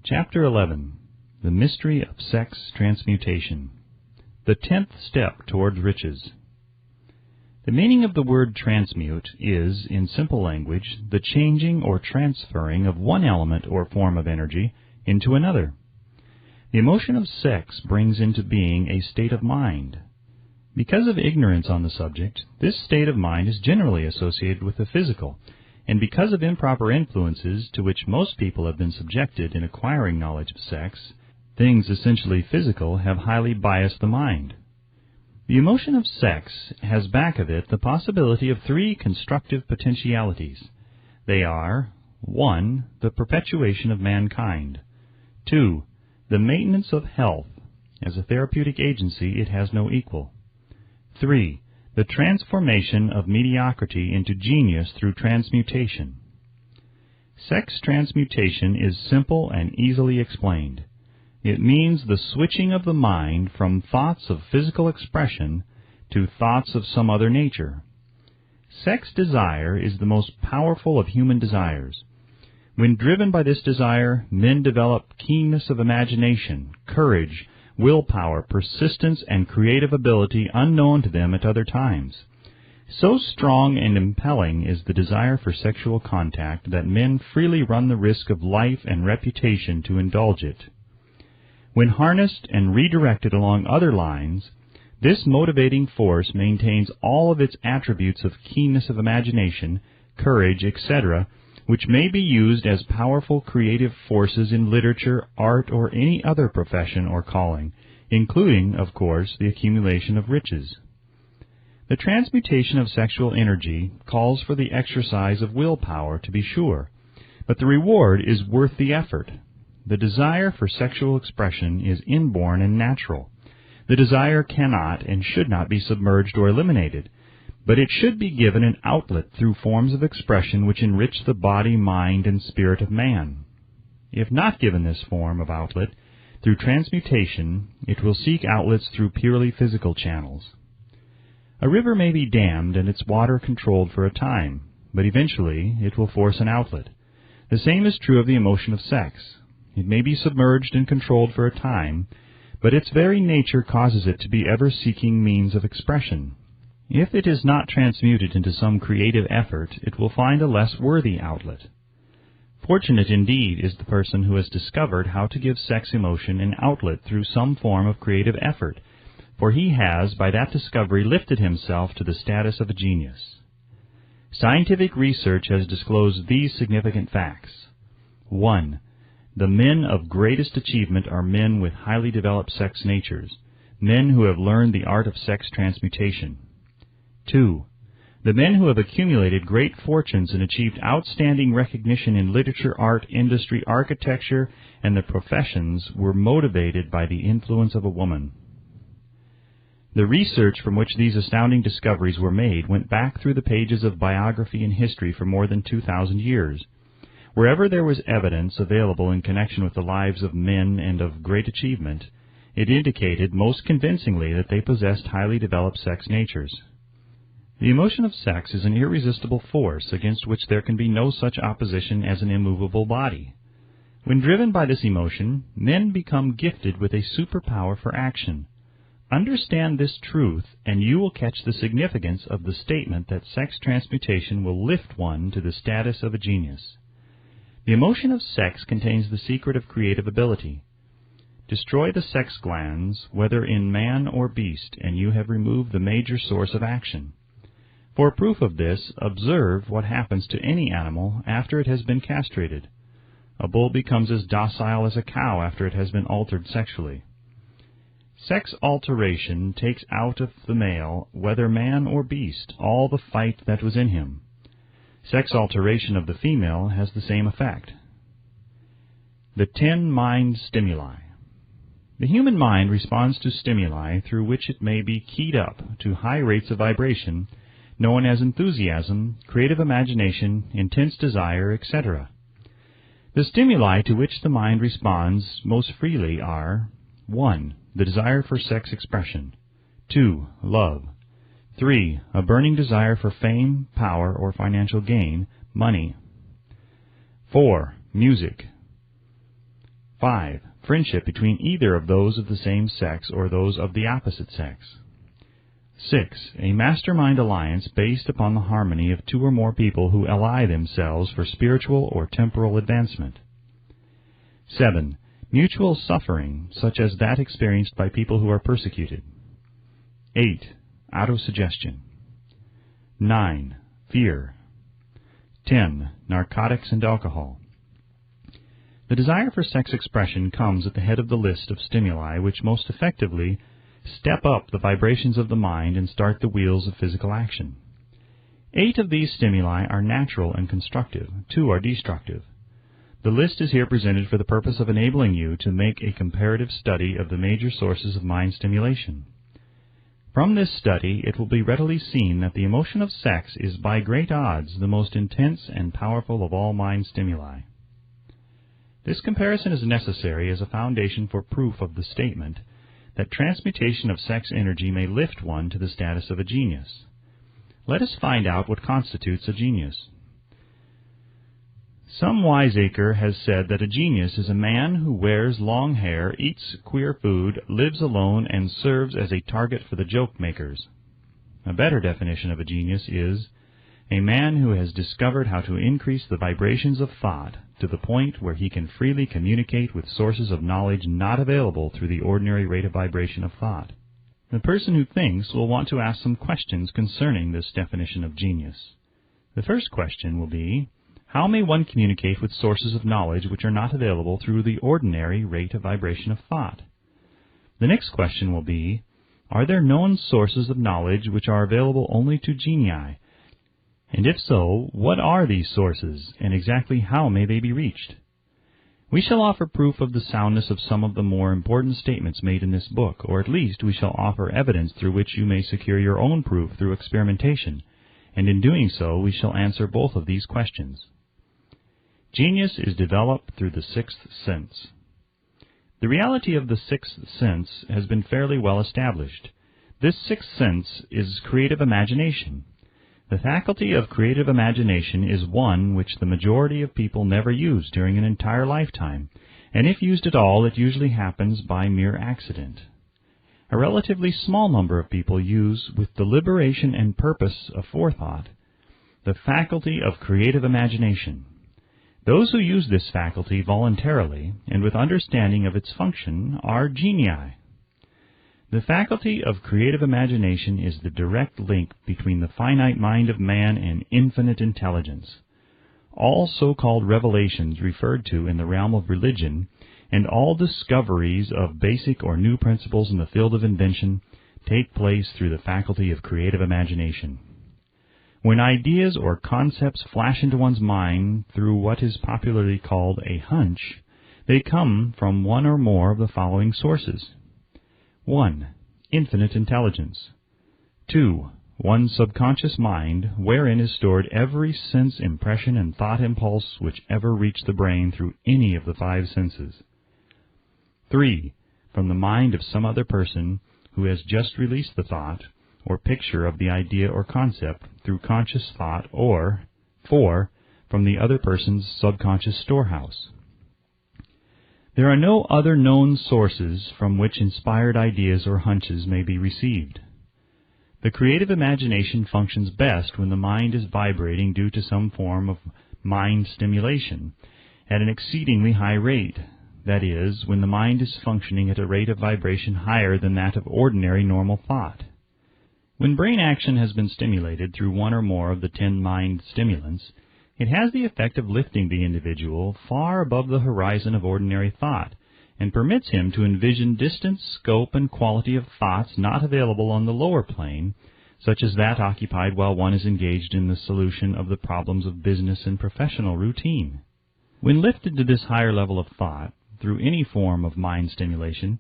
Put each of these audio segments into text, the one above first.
Chapter 11. The Mystery of Sex Transmutation. The 10th Step Towards Riches. The meaning of the word transmute is, in simple language, the changing or transferring of one element or form of energy into another. The emotion of sex brings into being a state of mind. Because of ignorance on the subject, this state of mind is generally associated with the physical, and because of improper influences to which most people have been subjected in acquiring knowledge of sex, things essentially physical have highly biased the mind. The emotion of sex has back of it the possibility of three constructive potentialities. They are: 1. The perpetuation of mankind. 2. The maintenance of health. As a therapeutic agency, it has no equal. 3. The transformation of mediocrity into genius through transmutation. Sex transmutation is simple and easily explained. It means the switching of the mind from thoughts of physical expression to thoughts of some other nature. Sex desire is the most powerful of human desires. When driven by this desire, men develop keenness of imagination, courage, willpower, persistence, and creative ability unknown to them at other times. So strong and impelling is the desire for sexual contact that men freely run the risk of life and reputation to indulge it. When harnessed and redirected along other lines, this motivating force maintains all of its attributes of keenness of imagination, courage, etc., which may be used as powerful creative forces in literature, art, or any other profession or calling, including, of course, the accumulation of riches. The transmutation of sexual energy calls for the exercise of willpower, to be sure, but the reward is worth the effort. The desire for sexual expression is inborn and natural. The desire cannot and should not be submerged or eliminated, but it should be given an outlet through forms of expression which enrich the body, mind, and spirit of man. If not given this form of outlet, through transmutation, it will seek outlets through purely physical channels. A river may be dammed and its water controlled for a time, but eventually it will force an outlet. The same is true of the emotion of sex. It may be submerged and controlled for a time, but its very nature causes it to be ever seeking means of expression. If it is not transmuted into some creative effort, it will find a less worthy outlet. Fortunate indeed is the person who has discovered how to give sex emotion an outlet through some form of creative effort, for he has, by that discovery, lifted himself to the status of a genius. Scientific research has disclosed these significant facts. 1. The men of greatest achievement are men with highly developed sex natures, men who have learned the art of sex transmutation. 2. The men who have accumulated great fortunes and achieved outstanding recognition in literature, art, industry, architecture, and the professions were motivated by the influence of a woman. The research from which these astounding discoveries were made went back through the pages of biography and history for more than 2,000 years. Wherever there was evidence available in connection with the lives of men and of great achievement, it indicated most convincingly that they possessed highly developed sex natures. The emotion of sex is an irresistible force against which there can be no such opposition as an immovable body. When driven by this emotion, men become gifted with a superpower for action. Understand this truth, and you will catch the significance of the statement that sex transmutation will lift one to the status of a genius. The emotion of sex contains the secret of creative ability. Destroy the sex glands, whether in man or beast, and you have removed the major source of action. For proof of this, observe what happens to any animal after it has been castrated. A bull becomes as docile as a cow after it has been altered sexually. Sex alteration takes out of the male, whether man or beast, all the fight that was in him. Sex alteration of the female has the same effect. The 10 mind stimuli. The human mind responds to stimuli through which it may be keyed up to high rates of vibration, known as enthusiasm, creative imagination, intense desire, etc. The stimuli to which the mind responds most freely are: 1. The desire for sex expression. 2. Love. 3. A burning desire for fame, power, or financial gain, money. 4. Music. 5. Friendship between either of those of the same sex or those of the opposite sex. 6. A mastermind alliance based upon the harmony of two or more people who ally themselves for spiritual or temporal advancement. 7. Mutual suffering, such as that experienced by people who are persecuted. 8. Autosuggestion. 9. Fear. 10. Narcotics and alcohol. The desire for sex expression comes at the head of the list of stimuli which most effectively step up the vibrations of the mind and start the wheels of physical action. 8 of these stimuli are natural and constructive. 2 are destructive. The list is here presented for the purpose of enabling you to make a comparative study of the major sources of mind stimulation. From this study, it will be readily seen that the emotion of sex is by great odds the most intense and powerful of all mind stimuli. This comparison is necessary as a foundation for proof of the statement that transmutation of sex energy may lift one to the status of a genius. Let us find out what constitutes a genius. Some wiseacre has said that a genius is a man who wears long hair, eats queer food, lives alone, and serves as a target for the joke makers. A better definition of a genius is a man who has discovered how to increase the vibrations of thought to the point where he can freely communicate with sources of knowledge not available through the ordinary rate of vibration of thought. The person who thinks will want to ask some questions concerning this definition of genius. The first question will be, how may one communicate with sources of knowledge which are not available through the ordinary rate of vibration of thought? The next question will be, are there known sources of knowledge which are available only to genii? And if so, what are these sources, and exactly how may they be reached? We shall offer proof of the soundness of some of the more important statements made in this book, or at least we shall offer evidence through which you may secure your own proof through experimentation, and in doing so we shall answer both of these questions. Genius is developed through the sixth sense. The reality of the sixth sense has been fairly well established. This sixth sense is creative imagination. The faculty of creative imagination is one which the majority of people never use during an entire lifetime, and if used at all, it usually happens by mere accident. A relatively small number of people use, with deliberation and purpose of forethought, the faculty of creative imagination. Those who use this faculty voluntarily and with understanding of its function are genii. The faculty of creative imagination is the direct link between the finite mind of man and infinite intelligence. All so-called revelations referred to in the realm of religion and all discoveries of basic or new principles in the field of invention take place through the faculty of creative imagination. When ideas or concepts flash into one's mind through what is popularly called a hunch, they come from one or more of the following sources. 1. Infinite intelligence. 2. One's subconscious mind, wherein is stored every sense impression and thought impulse which ever reached the brain through any of the 5 senses. 3. From the mind of some other person who has just released the thought or picture of the idea or concept through conscious thought, or 4. From the other person's subconscious storehouse. There are no other known sources from which inspired ideas or hunches may be received. The creative imagination functions best when the mind is vibrating due to some form of mind stimulation at an exceedingly high rate, that is, when the mind is functioning at a rate of vibration higher than that of ordinary normal thought. When brain action has been stimulated through one or more of the 10 mind stimulants, it has the effect of lifting the individual far above the horizon of ordinary thought, and permits him to envision distance, scope, and quality of thoughts not available on the lower plane, such as that occupied while one is engaged in the solution of the problems of business and professional routine. When lifted to this higher level of thought, through any form of mind stimulation,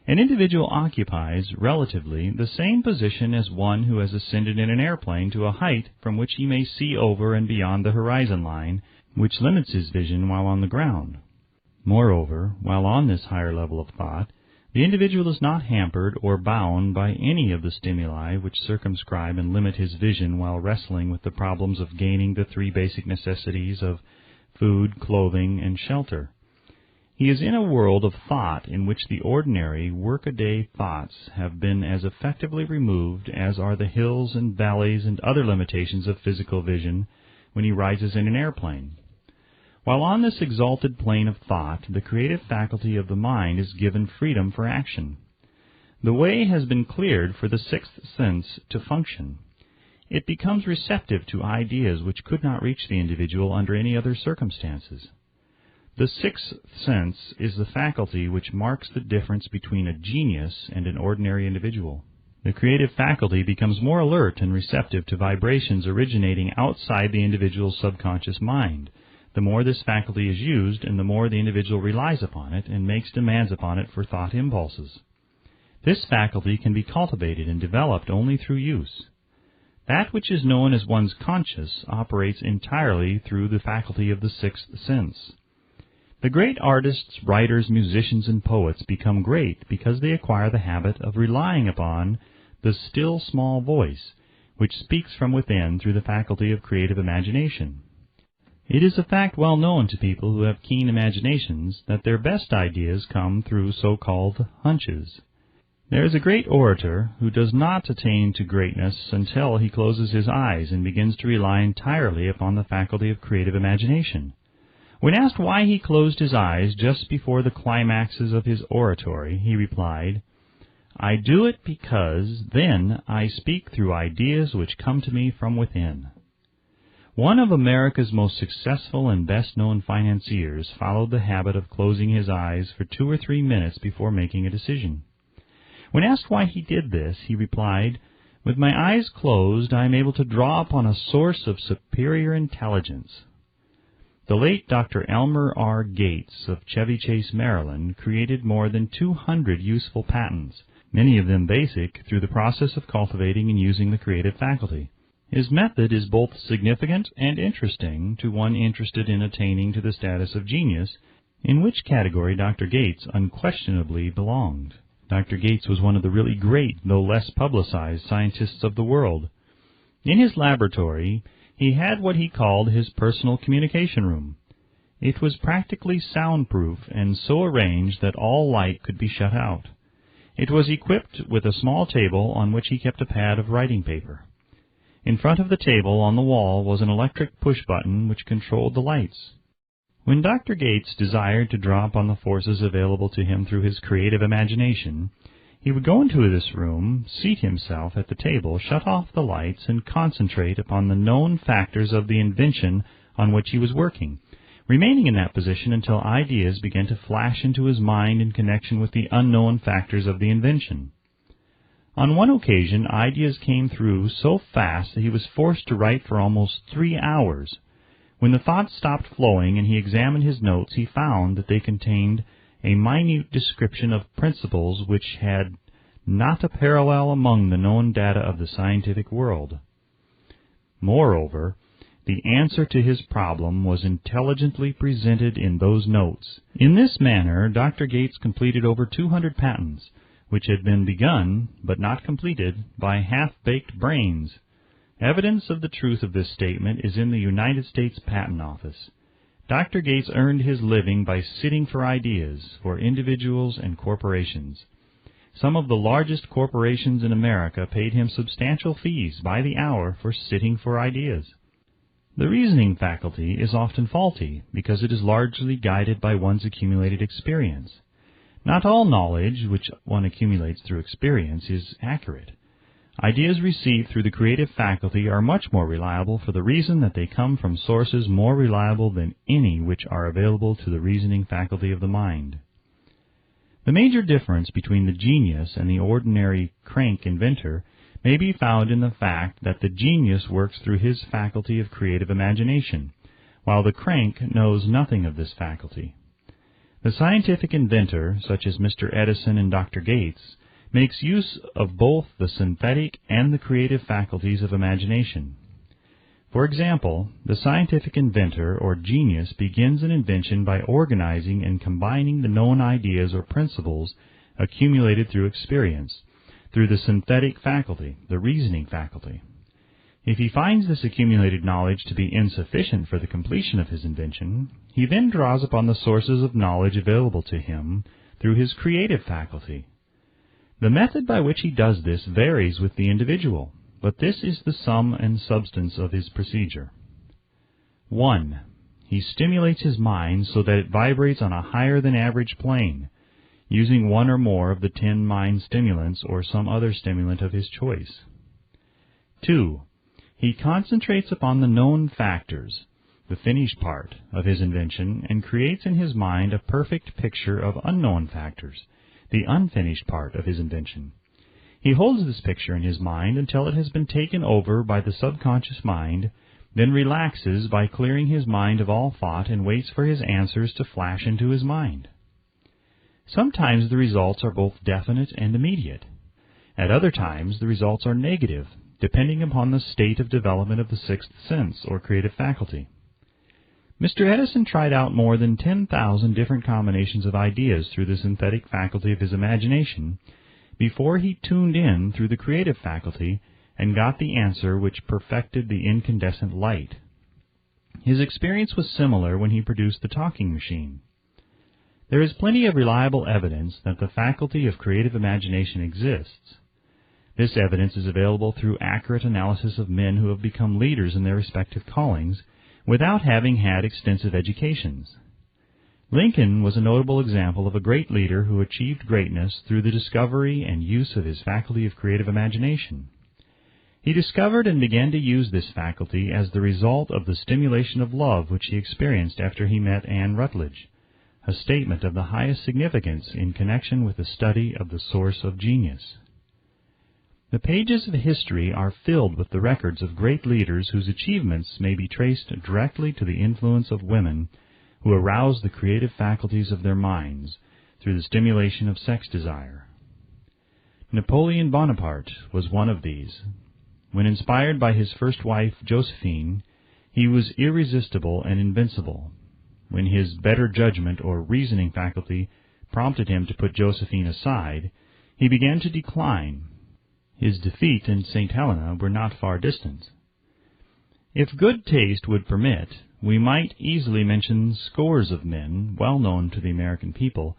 an individual occupies, relatively, the same position as one who has ascended in an airplane to a height from which he may see over and beyond the horizon line, which limits his vision while on the ground. Moreover, while on this higher level of thought, the individual is not hampered or bound by any of the stimuli which circumscribe and limit his vision while wrestling with the problems of gaining the 3 basic necessities of food, clothing, and shelter. He is in a world of thought in which the ordinary workaday thoughts have been as effectively removed as are the hills and valleys and other limitations of physical vision when he rises in an airplane. While on this exalted plane of thought, the creative faculty of the mind is given freedom for action. The way has been cleared for the sixth sense to function. It becomes receptive to ideas which could not reach the individual under any other circumstances. The sixth sense is the faculty which marks the difference between a genius and an ordinary individual. The creative faculty becomes more alert and receptive to vibrations originating outside the individual's subconscious mind. The more this faculty is used, and the more the individual relies upon it and makes demands upon it for thought impulses. This faculty can be cultivated and developed only through use. That which is known as one's conscious operates entirely through the faculty of the sixth sense. The great artists, writers, musicians, and poets become great because they acquire the habit of relying upon the still small voice, which speaks from within through the faculty of creative imagination. It is a fact well known to people who have keen imaginations that their best ideas come through so-called hunches. There is a great orator who does not attain to greatness until he closes his eyes and begins to rely entirely upon the faculty of creative imagination. When asked why he closed his eyes just before the climaxes of his oratory, he replied, "I do it because then I speak through ideas which come to me from within." One of America's most successful and best-known financiers followed the habit of closing his eyes for 2 or 3 minutes before making a decision. When asked why he did this, he replied, "With my eyes closed, I am able to draw upon a source of superior intelligence." The late Dr. Elmer R. Gates of Chevy Chase, Maryland, created more than 200 useful patents, many of them basic, through the process of cultivating and using the creative faculty. His method is both significant and interesting to one interested in attaining to the status of genius, in which category Dr. Gates unquestionably belonged. Dr. Gates was one of the really great, though less publicized, scientists of the world. In his laboratory, he had what he called his personal communication room. It was practically soundproof and so arranged that all light could be shut out. It was equipped with a small table on which he kept a pad of writing paper. In front of the table on the wall was an electric push-button which controlled the lights. When Dr. Gates desired to draw upon the forces available to him through his creative imagination, he would go into this room, seat himself at the table, shut off the lights, and concentrate upon the known factors of the invention on which he was working, remaining in that position until ideas began to flash into his mind in connection with the unknown factors of the invention. On one occasion, ideas came through so fast that he was forced to write for almost 3 hours. When the thoughts stopped flowing and he examined his notes, he found that they contained a minute description of principles which had not a parallel among the known data of the scientific world. Moreover, the answer to his problem was intelligently presented in those notes. In this manner, Dr. Gates completed over 200 patents, which had been begun, but not completed, by half-baked brains. Evidence of the truth of this statement is in the United States Patent Office. Dr. Gates earned his living by sitting for ideas for individuals and corporations. Some of the largest corporations in America paid him substantial fees by the hour for sitting for ideas. The reasoning faculty is often faulty because it is largely guided by one's accumulated experience. Not all knowledge which one accumulates through experience is accurate. Ideas received through the creative faculty are much more reliable for the reason that they come from sources more reliable than any which are available to the reasoning faculty of the mind. The major difference between the genius and the ordinary crank inventor may be found in the fact that the genius works through his faculty of creative imagination, while the crank knows nothing of this faculty. The scientific inventor, such as Mr. Edison and Dr. Gates, makes use of both the synthetic and the creative faculties of imagination. For example, the scientific inventor or genius begins an invention by organizing and combining the known ideas or principles accumulated through experience, through the synthetic faculty, the reasoning faculty. If he finds this accumulated knowledge to be insufficient for the completion of his invention, he then draws upon the sources of knowledge available to him through his creative faculty. The method by which he does this varies with the individual, but this is the sum and substance of his procedure. 1. He stimulates his mind so that it vibrates on a higher than average plane, using one or more of the 10 mind stimulants or some other stimulant of his choice. 2. He concentrates upon the known factors, the finished part of his invention, and creates in his mind a perfect picture of unknown factors, the unfinished part of his invention. He holds this picture in his mind until it has been taken over by the subconscious mind, then relaxes by clearing his mind of all thought and waits for his answers to flash into his mind. Sometimes the results are both definite and immediate. At other times the results are negative, depending upon the state of development of the sixth sense or creative faculty. Mr. Edison tried out more than 10,000 different combinations of ideas through the synthetic faculty of his imagination before he tuned in through the creative faculty and got the answer which perfected the incandescent light. His experience was similar when he produced the talking machine. There is plenty of reliable evidence that the faculty of creative imagination exists. This evidence is available through accurate analysis of men who have become leaders in their respective callings without having had extensive educations. Lincoln was a notable example of a great leader who achieved greatness through the discovery and use of his faculty of creative imagination. He discovered and began to use this faculty as the result of the stimulation of love which he experienced after he met Anne Rutledge, a statement of the highest significance in connection with the study of the source of genius. The pages of history are filled with the records of great leaders whose achievements may be traced directly to the influence of women who aroused the creative faculties of their minds through the stimulation of sex desire. Napoleon Bonaparte was one of these. When inspired by his first wife, Josephine, he was irresistible and invincible. When his better judgment or reasoning faculty prompted him to put Josephine aside, he began to decline. His defeat and St. Helena were not far distant. If good taste would permit, we might easily mention scores of men, well known to the American people,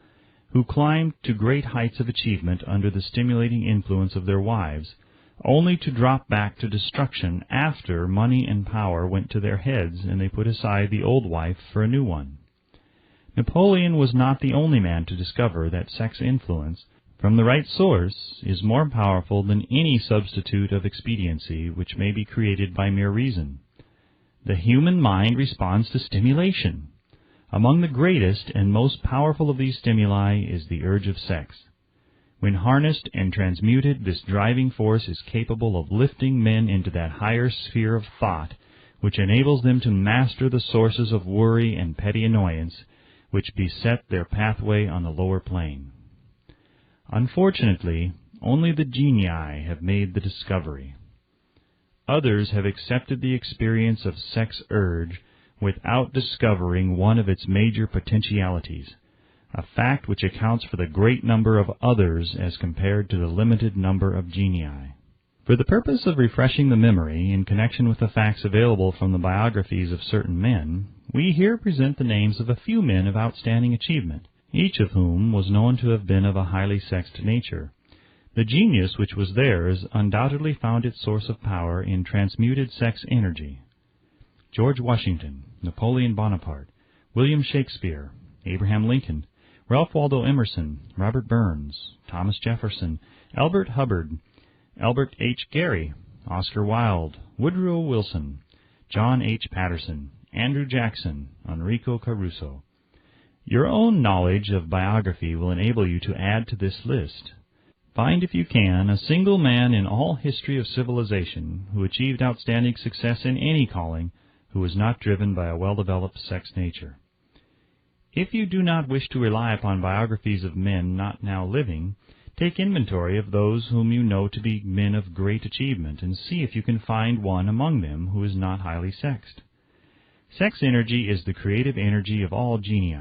who climbed to great heights of achievement under the stimulating influence of their wives, only to drop back to destruction after money and power went to their heads and they put aside the old wife for a new one. Napoleon was not the only man to discover that sex influence, from the right source, is more powerful than any substitute of expediency which may be created by mere reason. The human mind responds to stimulation. Among the greatest and most powerful of these stimuli is the urge of sex. When harnessed and transmuted, this driving force is capable of lifting men into that higher sphere of thought which enables them to master the sources of worry and petty annoyance which beset their pathway on the lower plane. Unfortunately, only the genii have made the discovery. Others have accepted the experience of sex urge without discovering one of its major potentialities, a fact which accounts for the great number of others as compared to the limited number of genii. For the purpose of refreshing the memory in connection with the facts available from the biographies of certain men, we here present the names of a few men of outstanding achievement, each of whom was known to have been of a highly sexed nature. The genius which was theirs undoubtedly found its source of power in transmuted sex energy. George Washington, Napoleon Bonaparte, William Shakespeare, Abraham Lincoln, Ralph Waldo Emerson, Robert Burns, Thomas Jefferson, Albert Hubbard, Albert H. Gary, Oscar Wilde, Woodrow Wilson, John H. Patterson, Andrew Jackson, Enrico Caruso. Your own knowledge of biography will enable you to add to this list. Find, if you can, a single man in all history of civilization who achieved outstanding success in any calling who was not driven by a well-developed sex nature. If you do not wish to rely upon biographies of men not now living, take inventory of those whom you know to be men of great achievement and see if you can find one among them who is not highly sexed. Sex energy is the creative energy of all genii.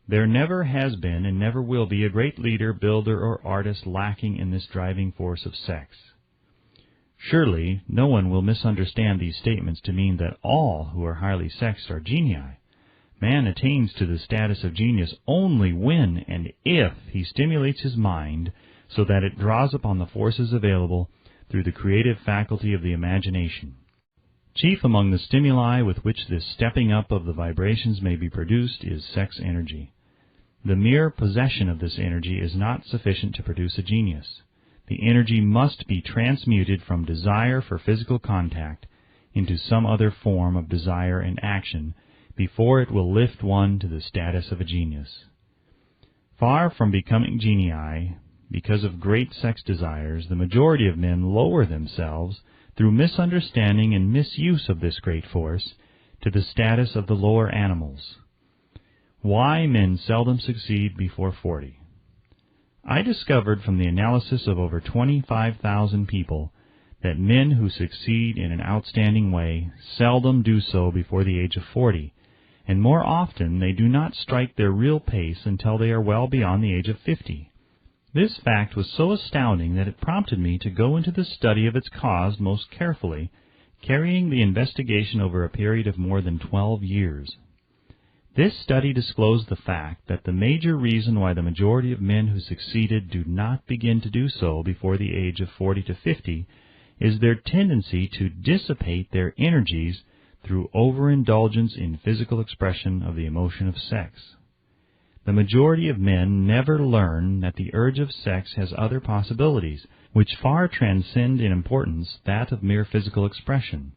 There never has been and never will be a great leader, builder, or artist lacking in this driving force of sex. Surely no one will misunderstand these statements to mean that all who are highly sexed are genii. Man attains to the status of genius only when and if he stimulates his mind so that it draws upon the forces available through the creative faculty of the imagination. Chief among the stimuli with which this stepping up of the vibrations may be produced is sex energy. The mere possession of this energy is not sufficient to produce a genius. The energy must be transmuted from desire for physical contact into some other form of desire and action before it will lift one to the status of a genius. Far from becoming genii, because of great sex desires, the majority of men lower themselves through misunderstanding and misuse of this great force to the status of the lower animals. Why men seldom succeed before 40. I discovered from the analysis of over 25,000 people that men who succeed in an outstanding way seldom do so before the age of 40, and more often they do not strike their real pace until they are well beyond the age of 50. This fact was so astounding that it prompted me to go into the study of its cause most carefully, carrying the investigation over a period of more than 12 years. This study disclosed the fact that the major reason why the majority of men who succeeded do not begin to do so before the age of 40 to 50 is their tendency to dissipate their energies through overindulgence in physical expression of the emotion of sex. The majority of men never learn that the urge of sex has other possibilities, which far transcend in importance that of mere physical expression.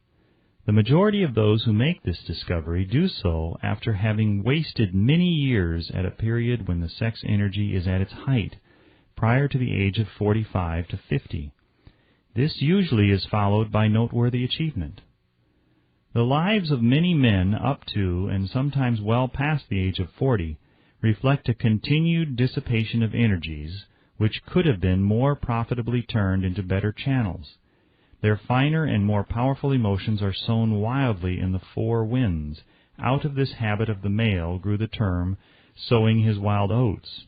The majority of those who make this discovery do so after having wasted many years at a period when the sex energy is at its height, prior to the age of 45 to 50. This usually is followed by noteworthy achievement. The lives of many men up to and sometimes well past the age of 40 reflect a continued dissipation of energies which could have been more profitably turned into better channels. Their finer and more powerful emotions are sown wildly in the four winds. Out of this habit of the male grew the term, sowing his wild oats.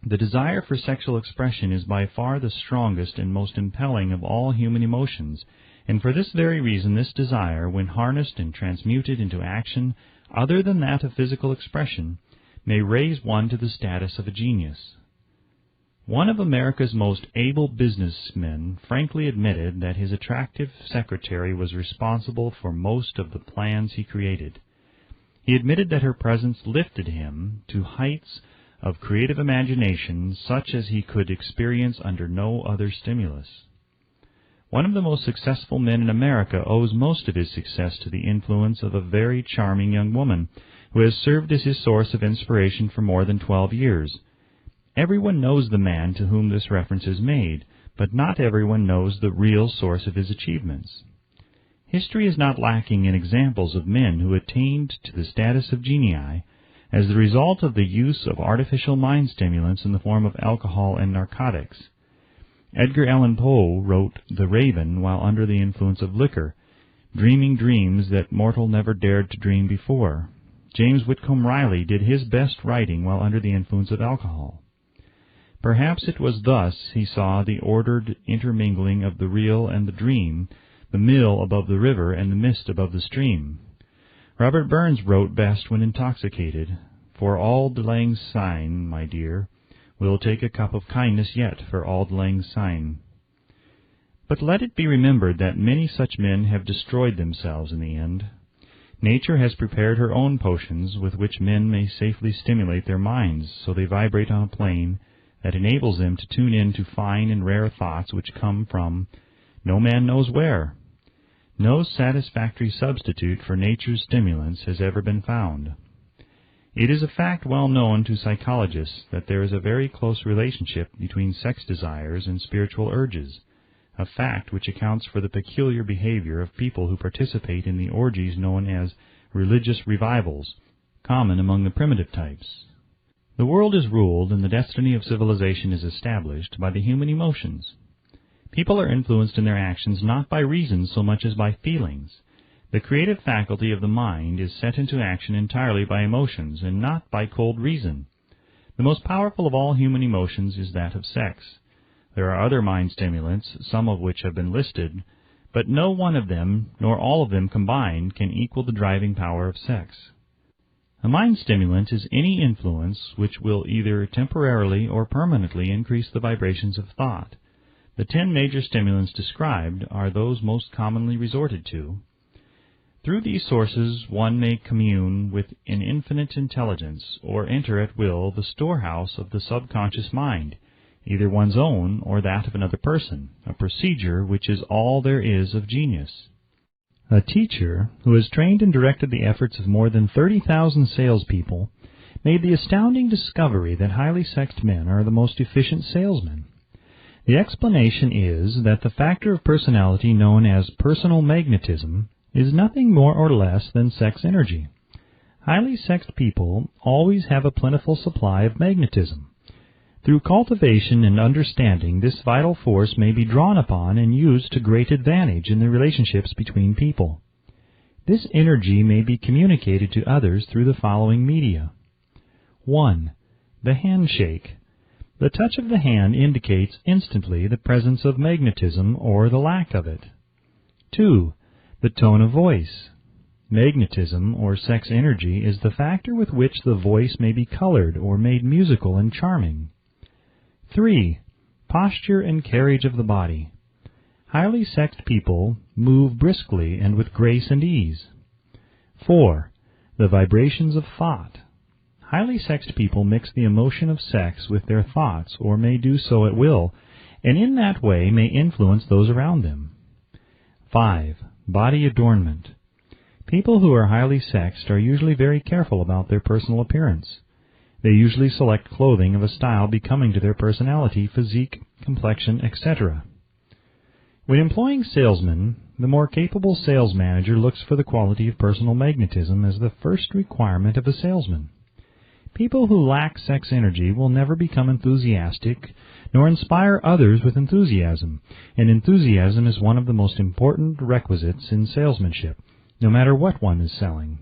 The desire for sexual expression is by far the strongest and most impelling of all human emotions, and for this very reason this desire, when harnessed and transmuted into action other than that of physical expression, may raise one to the status of a genius. One of America's most able businessmen frankly admitted that his attractive secretary was responsible for most of the plans he created. He admitted that her presence lifted him to heights of creative imagination such as he could experience under no other stimulus. One of the most successful men in America owes most of his success to the influence of a very charming young woman who has served as his source of inspiration for more than 12 years. Everyone knows the man to whom this reference is made, but not everyone knows the real source of his achievements. History is not lacking in examples of men who attained to the status of genii as the result of the use of artificial mind stimulants in the form of alcohol and narcotics. Edgar Allan Poe wrote The Raven while under the influence of liquor, dreaming dreams that mortal never dared to dream before. James Whitcomb Riley did his best writing while under the influence of alcohol. Perhaps it was thus he saw the ordered intermingling of the real and the dream, the mill above the river and the mist above the stream. Robert Burns wrote best when intoxicated, "For Auld Lang Syne, my dear, we'll take a cup of kindness yet for Auld Lang Syne." But let it be remembered that many such men have destroyed themselves in the end. Nature has prepared her own potions with which men may safely stimulate their minds, so they vibrate on a plane that enables them to tune in to fine and rare thoughts which come from no man knows where. No satisfactory substitute for nature's stimulants has ever been found. It is a fact well known to psychologists that there is a very close relationship between sex desires and spiritual urges, a fact which accounts for the peculiar behavior of people who participate in the orgies known as religious revivals, common among the primitive types. The world is ruled and the destiny of civilization is established by the human emotions. People are influenced in their actions not by reason so much as by feelings. The creative faculty of the mind is set into action entirely by emotions and not by cold reason. The most powerful of all human emotions is that of sex. There are other mind stimulants, some of which have been listed, but no one of them, nor all of them combined, can equal the driving power of sex. A mind stimulant is any influence which will either temporarily or permanently increase the vibrations of thought. The 10 major stimulants described are those most commonly resorted to. Through these sources one may commune with an infinite intelligence, or enter at will the storehouse of the subconscious mind, either one's own or that of another person, a procedure which is all there is of genius. A teacher who has trained and directed the efforts of more than 30,000 salespeople made the astounding discovery that highly sexed men are the most efficient salesmen. The explanation is that the factor of personality known as personal magnetism is nothing more or less than sex energy. Highly sexed people always have a plentiful supply of magnetism. Through cultivation and understanding, this vital force may be drawn upon and used to great advantage in the relationships between people. This energy may be communicated to others through the following media. 1. The handshake. The touch of the hand indicates instantly the presence of magnetism or the lack of it. 2. The tone of voice. Magnetism, or sex energy, is the factor with which the voice may be colored or made musical and charming. 3. Posture and carriage of the body. Highly sexed people move briskly and with grace and ease. 4. The vibrations of thought. Highly sexed people mix the emotion of sex with their thoughts, or may do so at will, and in that way may influence those around them. 5. Body adornment. People who are highly sexed are usually very careful about their personal appearance. They usually select clothing of a style becoming to their personality, physique, complexion, etc. When employing salesmen, the more capable sales manager looks for the quality of personal magnetism as the first requirement of a salesman. People who lack sex energy will never become enthusiastic, nor inspire others with enthusiasm, and enthusiasm is one of the most important requisites in salesmanship, no matter what one is selling.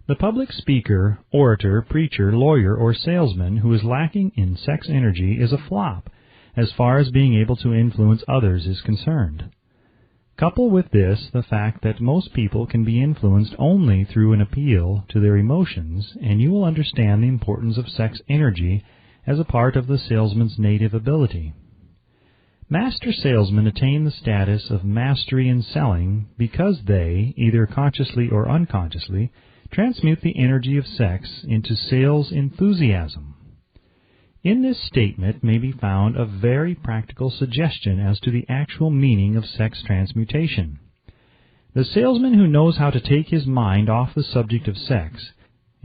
The public speaker, orator, preacher, lawyer, or salesman who is lacking in sex energy is a flop, as far as being able to influence others is concerned. Couple with this the fact that most people can be influenced only through an appeal to their emotions, and you will understand the importance of sex energy as a part of the salesman's native ability. Master salesmen attain the status of mastery in selling because they, either consciously or unconsciously, transmute the energy of sex into sales enthusiasm. In this statement may be found a very practical suggestion as to the actual meaning of sex transmutation. The salesman who knows how to take his mind off the subject of sex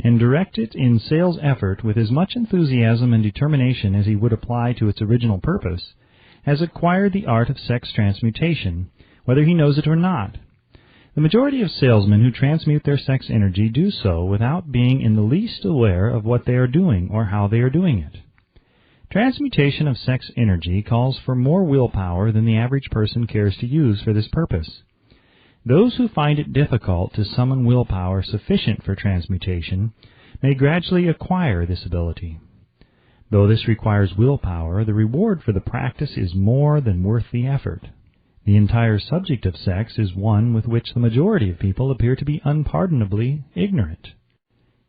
and direct it in sales effort with as much enthusiasm and determination as he would apply to its original purpose, has acquired the art of sex transmutation, whether he knows it or not. The majority of salesmen who transmute their sex energy do so without being in the least aware of what they are doing or how they are doing it. Transmutation of sex energy calls for more willpower than the average person cares to use for this purpose. Those who find it difficult to summon willpower sufficient for transmutation may gradually acquire this ability. Though this requires willpower, the reward for the practice is more than worth the effort. The entire subject of sex is one with which the majority of people appear to be unpardonably ignorant.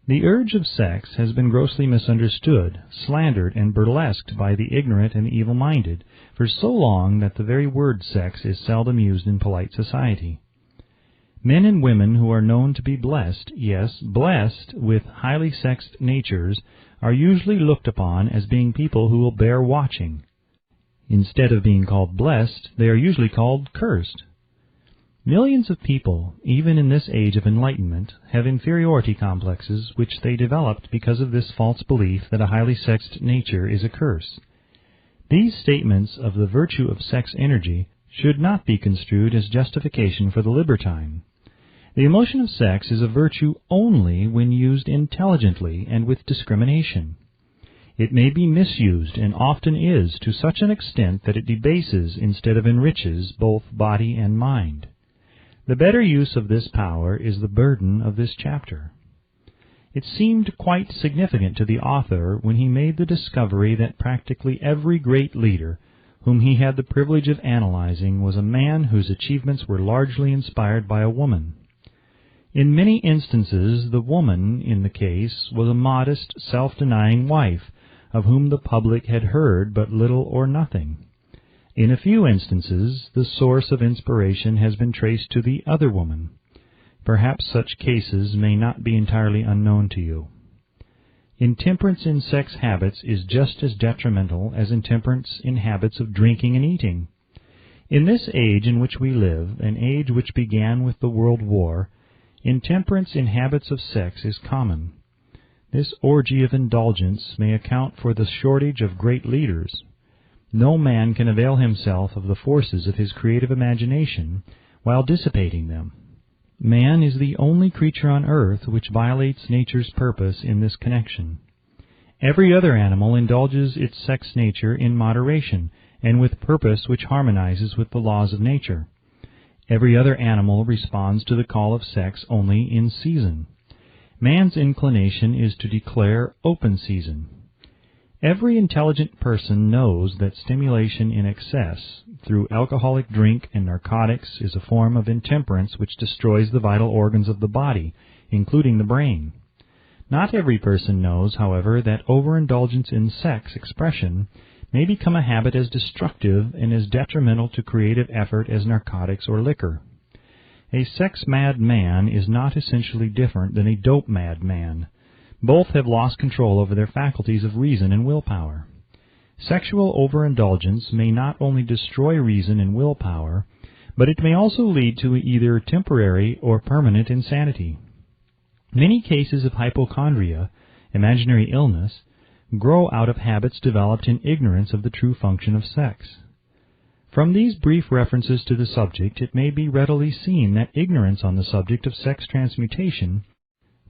The urge of sex has been grossly misunderstood, slandered, and burlesqued by the ignorant and the evil-minded for so long that the very word sex is seldom used in polite society. Men and women who are known to be blessed, yes, blessed with highly sexed natures, are usually looked upon as being people who will bear watching. Instead of being called blessed, they are usually called cursed. Millions of people, even in this age of enlightenment, have inferiority complexes which they developed because of this false belief that a highly sexed nature is a curse. These statements of the virtue of sex energy should not be construed as justification for the libertine. The emotion of sex is a virtue only when used intelligently and with discrimination. It may be misused, and often is, to such an extent that it debases instead of enriches both body and mind. The better use of this power is the burden of this chapter. It seemed quite significant to the author when he made the discovery that practically every great leader whom he had the privilege of analyzing was a man whose achievements were largely inspired by a woman. In many instances, the woman in the case was a modest, self-denying wife, of whom the public had heard but little or nothing. In a few instances, the source of inspiration has been traced to the other woman. Perhaps such cases may not be entirely unknown to you. Intemperance in sex habits is just as detrimental as intemperance in habits of drinking and eating. In this age in which we live, an age which began with the World War, intemperance in habits of sex is common. This orgy of indulgence may account for the shortage of great leaders. No man can avail himself of the forces of his creative imagination while dissipating them. Man is the only creature on earth which violates nature's purpose in this connection. Every other animal indulges its sex nature in moderation and with purpose which harmonizes with the laws of nature. Every other animal responds to the call of sex only in season. Man's inclination is to declare open season. Every intelligent person knows that stimulation in excess through alcoholic drink and narcotics is a form of intemperance which destroys the vital organs of the body, including the brain. Not every person knows, however, that overindulgence in sex expression may become a habit as destructive and as detrimental to creative effort as narcotics or liquor. A sex-mad man is not essentially different than a dope-mad man. Both have lost control over their faculties of reason and willpower. Sexual overindulgence may not only destroy reason and willpower, but it may also lead to either temporary or permanent insanity. Many cases of hypochondria, imaginary illness, grow out of habits developed in ignorance of the true function of sex. From these brief references to the subject, it may be readily seen that ignorance on the subject of sex transmutation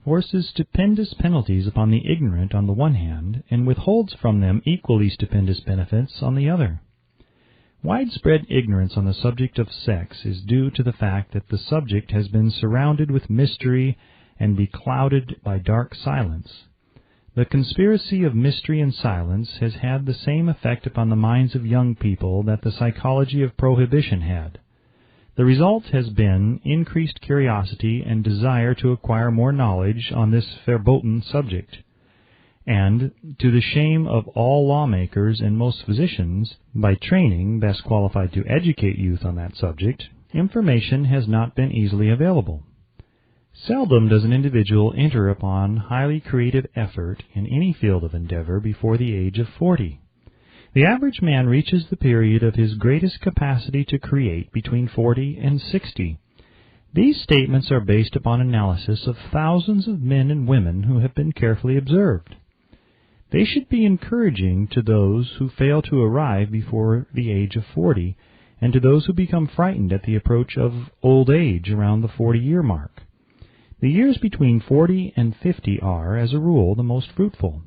forces stupendous penalties upon the ignorant on the one hand, and withholds from them equally stupendous benefits on the other. Widespread ignorance on the subject of sex is due to the fact that the subject has been surrounded with mystery and beclouded by dark silence. The conspiracy of mystery and silence has had the same effect upon the minds of young people that the psychology of prohibition had. The result has been increased curiosity and desire to acquire more knowledge on this verboten subject. And, to the shame of all lawmakers and most physicians, by training best qualified to educate youth on that subject, information has not been easily available. Seldom does an individual enter upon highly creative effort in any field of endeavor before the age of 40. The average man reaches the period of his greatest capacity to create between 40 and 60. These statements are based upon analysis of thousands of men and women who have been carefully observed. They should be encouraging to those who fail to arrive before the age of 40, and to those who become frightened at the approach of old age around the 40-year mark. The years between 40 and 50 are, as a rule, the most fruitful.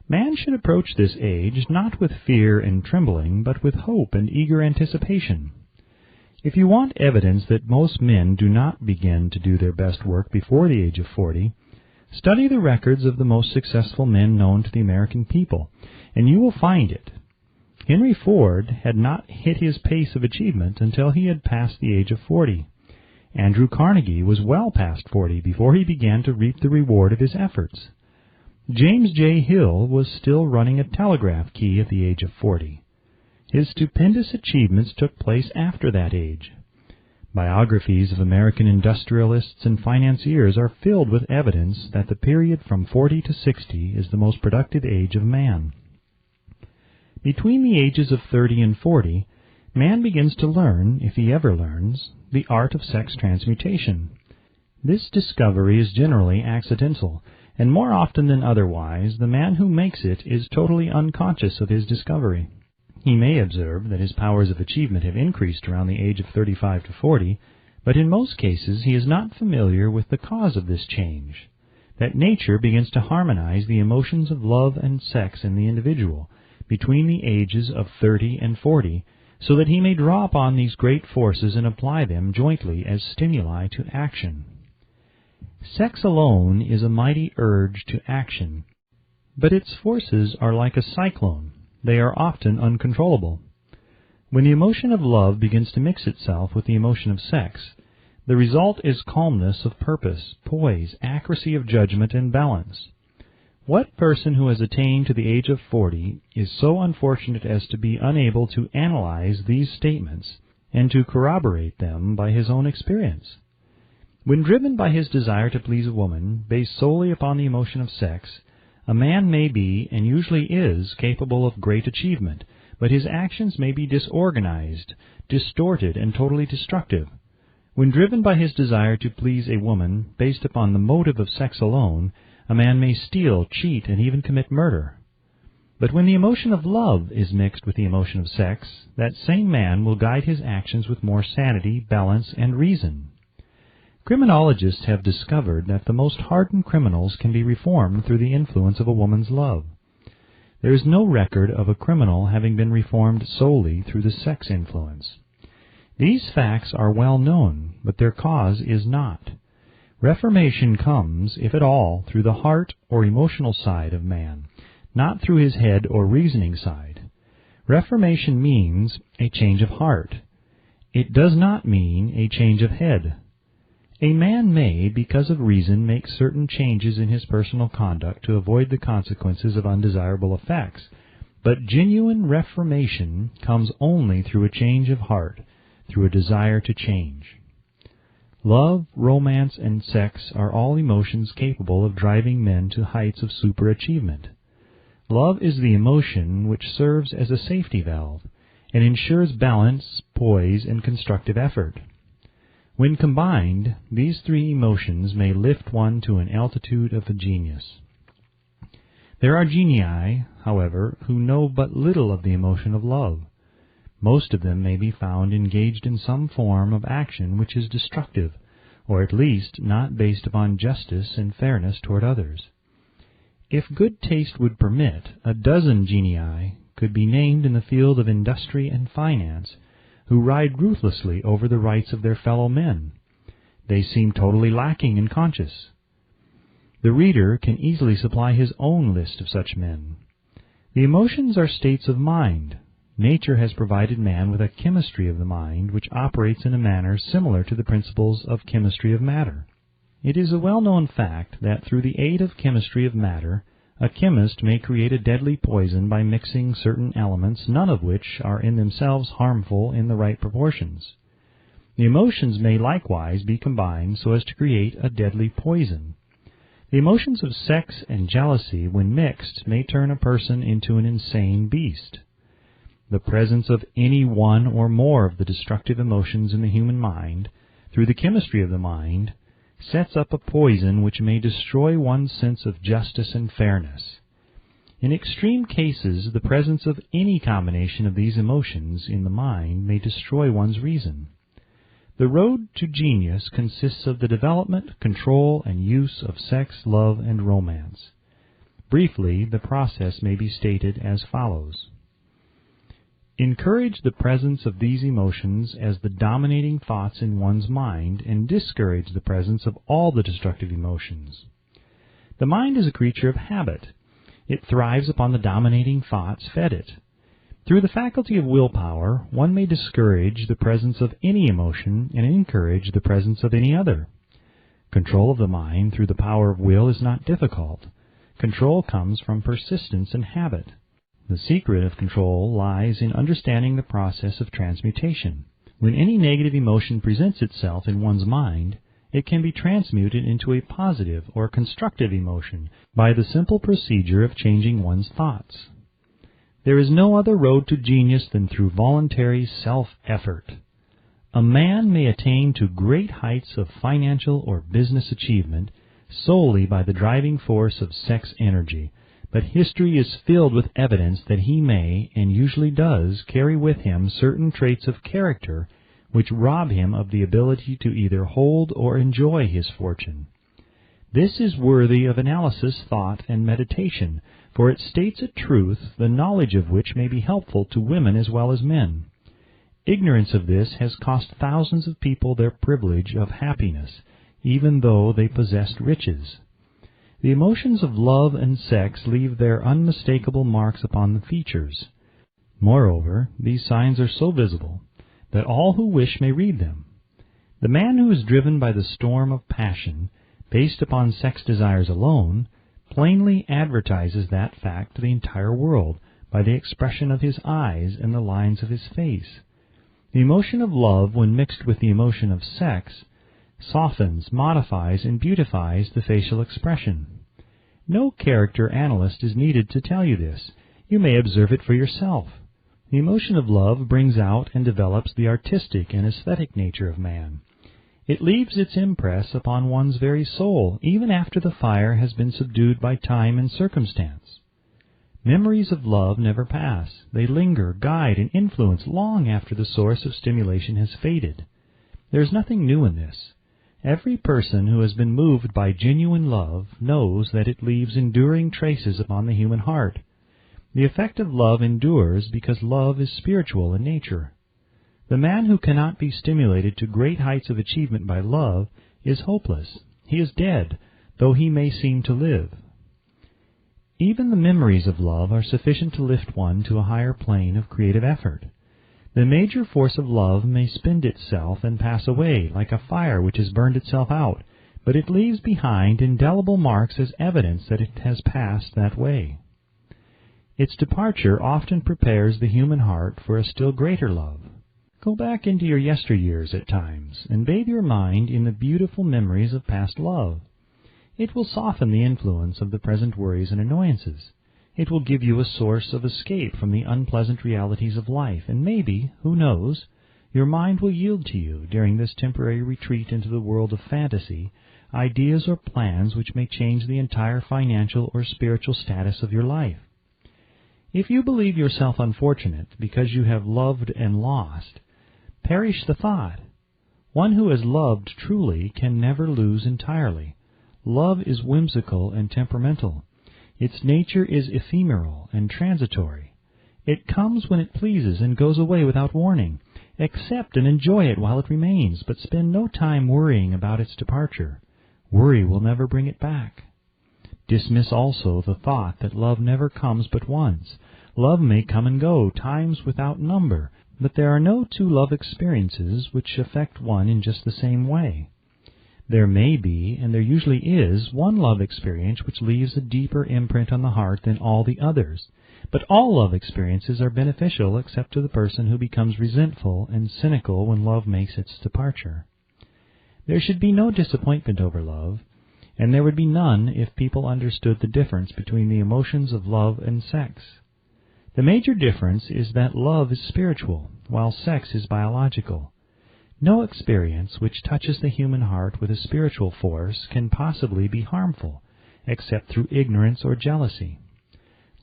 Man should approach this age not with fear and trembling, but with hope and eager anticipation. If you want evidence that most men do not begin to do their best work before the age of 40, study the records of the most successful men known to the American people, and you will find it. Henry Ford had not hit his pace of achievement until he had passed the age of 40. Andrew Carnegie was well past 40 before he began to reap the reward of his efforts. James J. Hill was still running a telegraph key at the age of 40. His stupendous achievements took place after that age. Biographies of American industrialists and financiers are filled with evidence that the period from 40 to 60 is the most productive age of man. Between the ages of 30 and 40, man begins to learn, if he ever learns, the art of sex transmutation. This discovery is generally accidental, and more often than otherwise, the man who makes it is totally unconscious of his discovery. He may observe that his powers of achievement have increased around the age of 35 to 40, but in most cases he is not familiar with the cause of this change, that nature begins to harmonize the emotions of love and sex in the individual between the ages of 30 and 40, so that he may draw upon these great forces and apply them jointly as stimuli to action. Sex alone is a mighty urge to action, but its forces are like a cyclone. They are often uncontrollable. When the emotion of love begins to mix itself with the emotion of sex, the result is calmness of purpose, poise, accuracy of judgment, and balance. What person who has attained to the age of 40 is so unfortunate as to be unable to analyze these statements and to corroborate them by his own experience? When driven by his desire to please a woman, based solely upon the emotion of sex, a man may be, and usually is, capable of great achievement, but his actions may be disorganized, distorted, and totally destructive. When driven by his desire to please a woman, based upon the motive of sex alone, a man may steal, cheat, and even commit murder. But when the emotion of love is mixed with the emotion of sex, that same man will guide his actions with more sanity, balance, and reason. Criminologists have discovered that the most hardened criminals can be reformed through the influence of a woman's love. There is no record of a criminal having been reformed solely through the sex influence. These facts are well known, but their cause is not. Reformation comes, if at all, through the heart or emotional side of man, not through his head or reasoning side. Reformation means a change of heart. It does not mean a change of head. A man may, because of reason, make certain changes in his personal conduct to avoid the consequences of undesirable effects, but genuine reformation comes only through a change of heart, through a desire to change. Love, romance, and sex are all emotions capable of driving men to heights of superachievement. Love is the emotion which serves as a safety valve and ensures balance, poise, and constructive effort. When combined, these three emotions may lift one to an altitude of a genius. There are genii, however, who know but little of the emotion of love. Most of them may be found engaged in some form of action which is destructive, or at least not based upon justice and fairness toward others. If good taste would permit, a dozen genii could be named in the field of industry and finance, who ride ruthlessly over the rights of their fellow men. They seem totally lacking in conscience. The reader can easily supply his own list of such men. The emotions are states of mind. Nature has provided man with a chemistry of the mind which operates in a manner similar to the principles of chemistry of matter. It is a well-known fact that through the aid of chemistry of matter, a chemist may create a deadly poison by mixing certain elements, none of which are in themselves harmful in the right proportions. The emotions may likewise be combined so as to create a deadly poison. The emotions of sex and jealousy, when mixed, may turn a person into an insane beast. The presence of any one or more of the destructive emotions in the human mind, through the chemistry of the mind, sets up a poison which may destroy one's sense of justice and fairness. In extreme cases, the presence of any combination of these emotions in the mind may destroy one's reason. The road to genius consists of the development, control, and use of sex, love, and romance. Briefly, the process may be stated as follows. Encourage the presence of these emotions as the dominating thoughts in one's mind, and discourage the presence of all the destructive emotions. The mind is a creature of habit. It thrives upon the dominating thoughts fed it. Through the faculty of willpower, one may discourage the presence of any emotion and encourage the presence of any other. Control of the mind through the power of will is not difficult. Control comes from persistence and habit. The secret of control lies in understanding the process of transmutation. When any negative emotion presents itself in one's mind, it can be transmuted into a positive or constructive emotion by the simple procedure of changing one's thoughts. There is no other road to genius than through voluntary self-effort. A man may attain to great heights of financial or business achievement solely by the driving force of sex energy, but history is filled with evidence that he may, and usually does, carry with him certain traits of character which rob him of the ability to either hold or enjoy his fortune. This is worthy of analysis, thought, and meditation, for it states a truth, the knowledge of which may be helpful to women as well as men. Ignorance of this has cost thousands of people their privilege of happiness, even though they possessed riches. The emotions of love and sex leave their unmistakable marks upon the features. Moreover, these signs are so visible that all who wish may read them. The man who is driven by the storm of passion, based upon sex desires alone, plainly advertises that fact to the entire world by the expression of his eyes and the lines of his face. The emotion of love, when mixed with the emotion of sex, softens, modifies, and beautifies the facial expression. No character analyst is needed to tell you this. You may observe it for yourself. The emotion of love brings out and develops the artistic and aesthetic nature of man. It leaves its impress upon one's very soul, even after the fire has been subdued by time and circumstance. Memories of love never pass. They linger, guide, and influence long after the source of stimulation has faded. There is nothing new in this. Every person who has been moved by genuine love knows that it leaves enduring traces upon the human heart. The effect of love endures because love is spiritual in nature. The man who cannot be stimulated to great heights of achievement by love is hopeless. He is dead, though he may seem to live. Even the memories of love are sufficient to lift one to a higher plane of creative effort. The major force of love may spend itself and pass away, like a fire which has burned itself out, but it leaves behind indelible marks as evidence that it has passed that way. Its departure often prepares the human heart for a still greater love. Go back into your yesteryears at times, and bathe your mind in the beautiful memories of past love. It will soften the influence of the present worries and annoyances. It will give you a source of escape from the unpleasant realities of life, and maybe, who knows, your mind will yield to you, during this temporary retreat into the world of fantasy, ideas or plans which may change the entire financial or spiritual status of your life. If you believe yourself unfortunate because you have loved and lost, perish the thought. One who has loved truly can never lose entirely. Love is whimsical and temperamental. Its nature is ephemeral and transitory. It comes when it pleases and goes away without warning. Accept and enjoy it while it remains, but spend no time worrying about its departure. Worry will never bring it back. Dismiss also the thought that love never comes but once. Love may come and go, times without number, but there are no two love experiences which affect one in just the same way. There may be, and there usually is, one love experience which leaves a deeper imprint on the heart than all the others. But all love experiences are beneficial except to the person who becomes resentful and cynical when love makes its departure. There should be no disappointment over love, and there would be none if people understood the difference between the emotions of love and sex. The major difference is that love is spiritual, while sex is biological. No experience which touches the human heart with a spiritual force can possibly be harmful, except through ignorance or jealousy.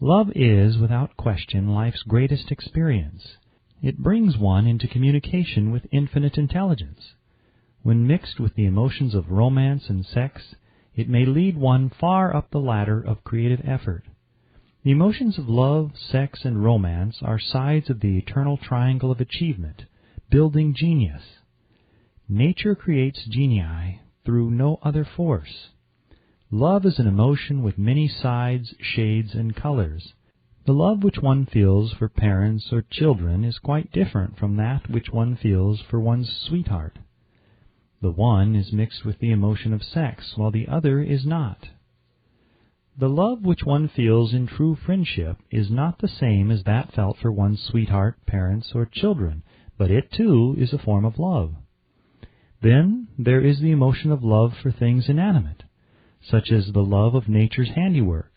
Love is, without question, life's greatest experience. It brings one into communication with infinite intelligence. When mixed with the emotions of romance and sex, it may lead one far up the ladder of creative effort. The emotions of love, sex, and romance are sides of the eternal triangle of achievement, building genius. Nature creates genii through no other force. Love is an emotion with many sides, shades, and colors. The love which one feels for parents or children is quite different from that which one feels for one's sweetheart. The one is mixed with the emotion of sex, while the other is not. The love which one feels in true friendship is not the same as that felt for one's sweetheart, parents, or children, but it, too, is a form of love. Then there is the emotion of love for things inanimate, such as the love of nature's handiwork.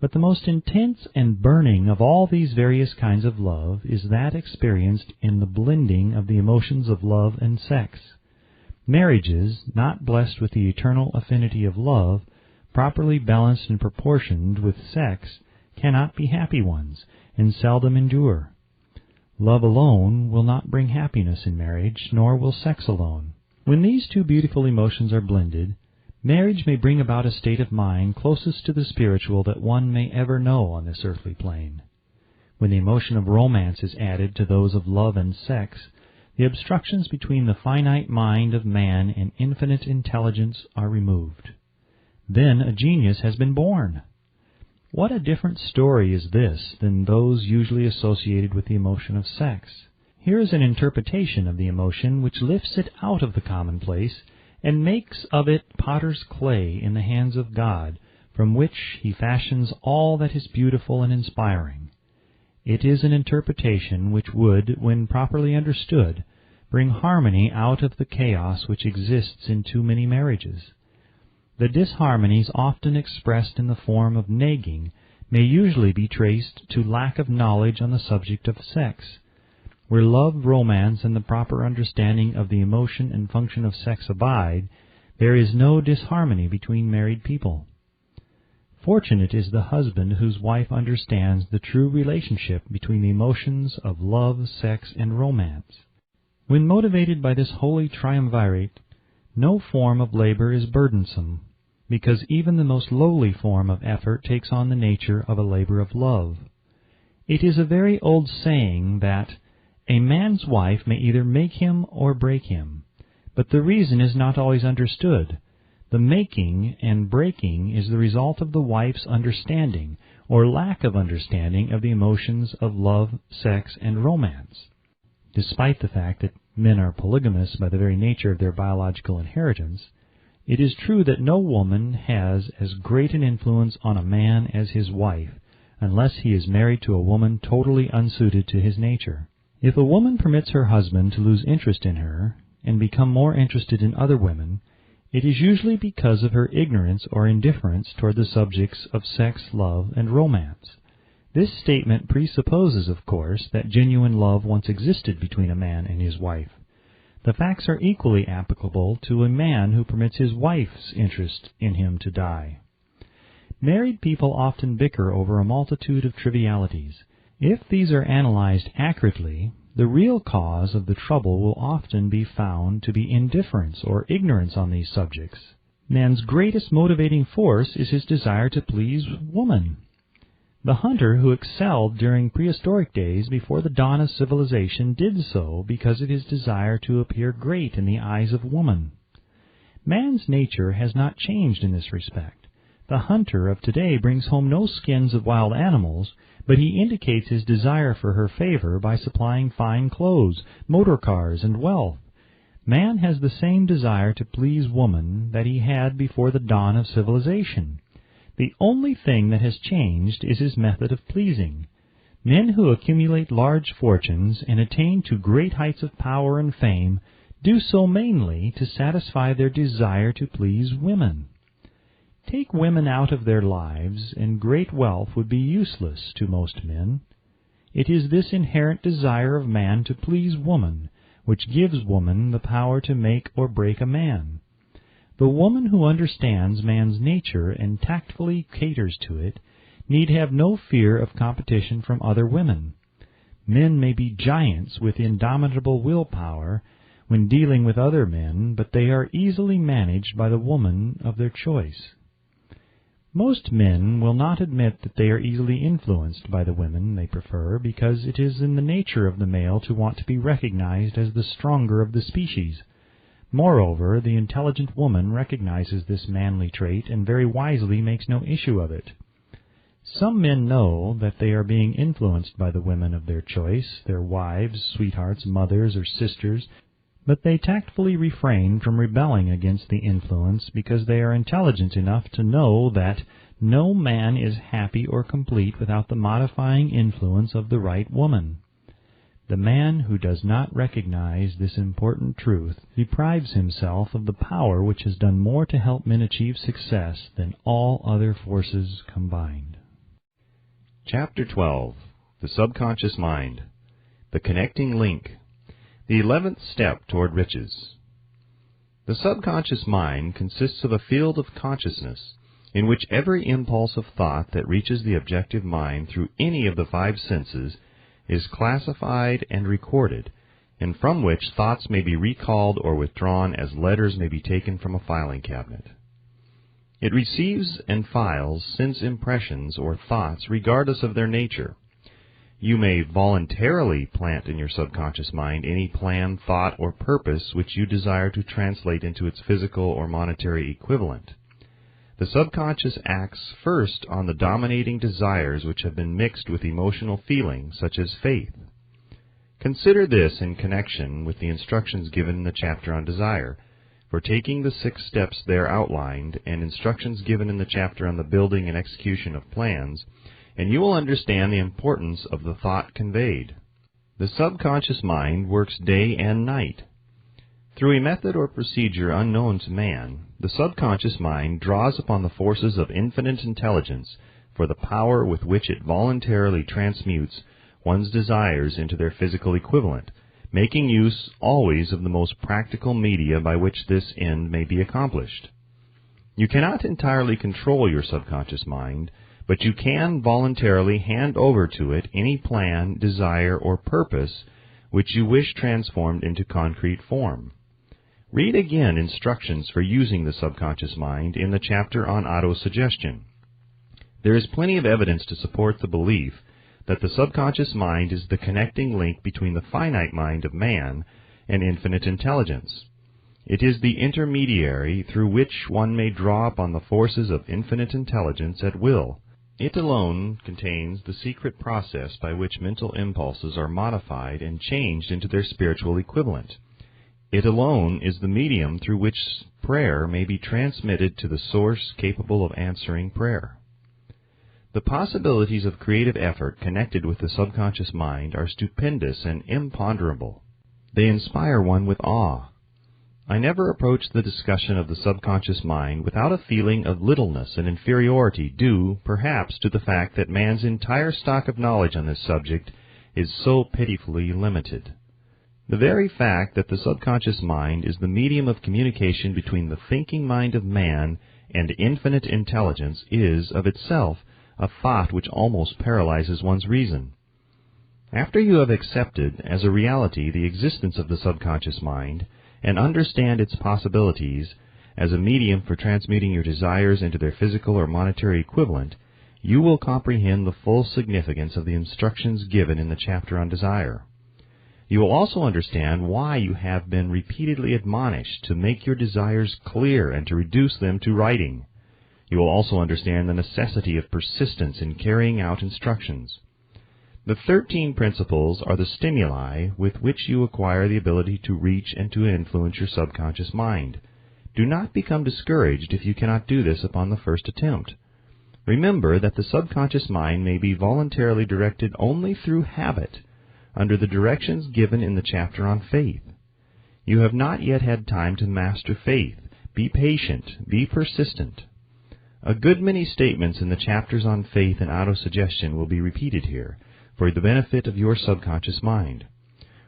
But the most intense and burning of all these various kinds of love is that experienced in the blending of the emotions of love and sex. Marriages, not blessed with the eternal affinity of love, properly balanced and proportioned with sex, cannot be happy ones, and seldom endure. Love alone will not bring happiness in marriage, nor will sex alone. When these two beautiful emotions are blended, marriage may bring about a state of mind closest to the spiritual that one may ever know on this earthly plane. When the emotion of romance is added to those of love and sex, the obstructions between the finite mind of man and infinite intelligence are removed. Then a genius has been born. What a different story is this than those usually associated with the emotion of sex. Here is an interpretation of the emotion which lifts it out of the commonplace and makes of it potter's clay in the hands of God, from which he fashions all that is beautiful and inspiring. It is an interpretation which would, when properly understood, bring harmony out of the chaos which exists in too many marriages. The disharmonies often expressed in the form of nagging may usually be traced to lack of knowledge on the subject of sex. Where love, romance, and the proper understanding of the emotion and function of sex abide, there is no disharmony between married people. Fortunate is the husband whose wife understands the true relationship between the emotions of love, sex, and romance. When motivated by this holy triumvirate, no form of labor is burdensome, because even the most lowly form of effort takes on the nature of a labor of love. It is a very old saying that a man's wife may either make him or break him, but the reason is not always understood. The making and breaking is the result of the wife's understanding or lack of understanding of the emotions of love, sex, and romance. Despite the fact that men are polygamous by the very nature of their biological inheritance, it is true that no woman has as great an influence on a man as his wife, unless he is married to a woman totally unsuited to his nature. If a woman permits her husband to lose interest in her and become more interested in other women, it is usually because of her ignorance or indifference toward the subjects of sex, love, and romance. This statement presupposes, of course, that genuine love once existed between a man and his wife. The facts are equally applicable to a man who permits his wife's interest in him to die. Married people often bicker over a multitude of trivialities. If these are analyzed accurately, the real cause of the trouble will often be found to be indifference or ignorance on these subjects. Man's greatest motivating force is his desire to please woman. The hunter who excelled during prehistoric days before the dawn of civilization did so because of his desire to appear great in the eyes of woman. Man's nature has not changed in this respect. The hunter of today brings home no skins of wild animals, but he indicates his desire for her favor by supplying fine clothes, motor cars, and wealth. Man has the same desire to please woman that he had before the dawn of civilization. The only thing that has changed is his method of pleasing. Men who accumulate large fortunes and attain to great heights of power and fame do so mainly to satisfy their desire to please women. Take women out of their lives, and great wealth would be useless to most men. It is this inherent desire of man to please woman which gives woman the power to make or break a man. The woman who understands man's nature and tactfully caters to it need have no fear of competition from other women. Men may be giants with indomitable willpower when dealing with other men, but they are easily managed by the woman of their choice. Most men will not admit that they are easily influenced by the women they prefer, because it is in the nature of the male to want to be recognized as the stronger of the species. Moreover, the intelligent woman recognizes this manly trait and very wisely makes no issue of it. Some men know that they are being influenced by the women of their choice, their wives, sweethearts, mothers, or sisters, but they tactfully refrain from rebelling against the influence because they are intelligent enough to know that no man is happy or complete without the modifying influence of the right woman. The man who does not recognize this important truth deprives himself of the power which has done more to help men achieve success than all other forces combined. Chapter 12. The Subconscious Mind. The Connecting Link. The 11th Step Toward Riches. The subconscious mind consists of a field of consciousness in which every impulse of thought that reaches the objective mind through any of the five senses is classified and recorded, and from which thoughts may be recalled or withdrawn as letters may be taken from a filing cabinet. It receives and files sense impressions or thoughts regardless of their nature. You may voluntarily plant in your subconscious mind any plan, thought, or purpose which you desire to translate into its physical or monetary equivalent. The subconscious acts first on the dominating desires which have been mixed with emotional feelings, such as faith. Consider this in connection with the instructions given in the chapter on desire, for taking the 6 steps there outlined, and instructions given in the chapter on the building and execution of plans, and you will understand the importance of the thought conveyed. The subconscious mind works day and night. Through a method or procedure unknown to man, the subconscious mind draws upon the forces of infinite intelligence for the power with which it voluntarily transmutes one's desires into their physical equivalent, making use always of the most practical media by which this end may be accomplished. You cannot entirely control your subconscious mind, but you can voluntarily hand over to it any plan, desire, or purpose which you wish transformed into concrete form. Read again instructions for using the subconscious mind in the chapter on autosuggestion. There is plenty of evidence to support the belief that the subconscious mind is the connecting link between the finite mind of man and infinite intelligence. It is the intermediary through which one may draw upon the forces of infinite intelligence at will. It alone contains the secret process by which mental impulses are modified and changed into their spiritual equivalent. It alone is the medium through which prayer may be transmitted to the source capable of answering prayer. The possibilities of creative effort connected with the subconscious mind are stupendous and imponderable. They inspire one with awe. I never approach the discussion of the subconscious mind without a feeling of littleness and inferiority due, perhaps, to the fact that man's entire stock of knowledge on this subject is so pitifully limited. The very fact that the subconscious mind is the medium of communication between the thinking mind of man and infinite intelligence is, of itself, a thought which almost paralyzes one's reason. After you have accepted as a reality the existence of the subconscious mind, and understand its possibilities as a medium for transmuting your desires into their physical or monetary equivalent, you will comprehend the full significance of the instructions given in the chapter on desire. You will also understand why you have been repeatedly admonished to make your desires clear and to reduce them to writing. You will also understand the necessity of persistence in carrying out instructions. The 13 principles are the stimuli with which you acquire the ability to reach and to influence your subconscious mind. Do not become discouraged if you cannot do this upon the first attempt. Remember that the subconscious mind may be voluntarily directed only through habit, under the directions given in the chapter on faith. You have not yet had time to master faith. Be patient. Be persistent. A good many statements in the chapters on faith and autosuggestion will be repeated here, for the benefit of your subconscious mind.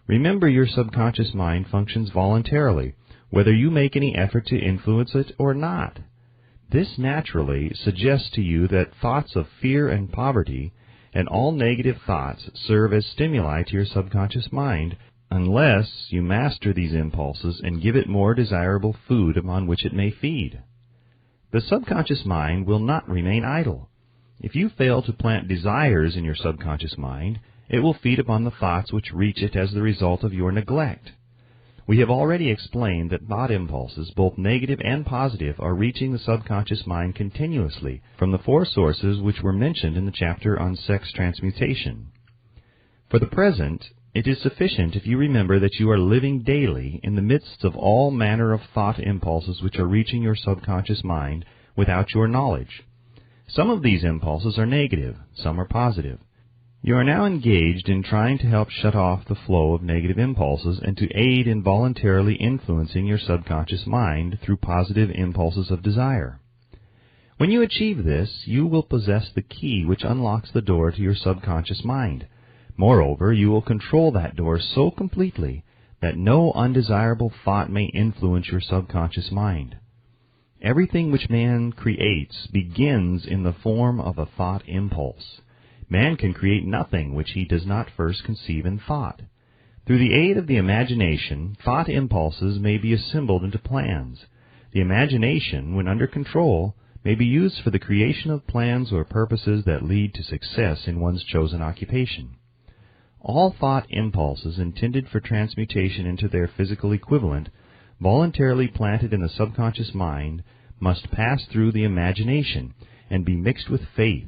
Remember, your subconscious mind functions voluntarily, whether you make any effort to influence it or not. This naturally suggests to you that thoughts of fear and poverty and all negative thoughts serve as stimuli to your subconscious mind, unless you master these impulses and give it more desirable food upon which it may feed. The subconscious mind will not remain idle. If you fail to plant desires in your subconscious mind, it will feed upon the thoughts which reach it as the result of your neglect. We have already explained that thought impulses, both negative and positive, are reaching the subconscious mind continuously from the 4 sources which were mentioned in the chapter on sex transmutation. For the present, it is sufficient if you remember that you are living daily in the midst of all manner of thought impulses which are reaching your subconscious mind without your knowledge. Some of these impulses are negative, some are positive. You are now engaged in trying to help shut off the flow of negative impulses and to aid in voluntarily influencing your subconscious mind through positive impulses of desire. When you achieve this, you will possess the key which unlocks the door to your subconscious mind. Moreover, you will control that door so completely that no undesirable thought may influence your subconscious mind. Everything which man creates begins in the form of a thought impulse. Man can create nothing which he does not first conceive in thought. Through the aid of the imagination, thought impulses may be assembled into plans. The imagination, when under control, may be used for the creation of plans or purposes that lead to success in one's chosen occupation. All thought impulses intended for transmutation into their physical equivalent, voluntarily planted in the subconscious mind, must pass through the imagination and be mixed with faith.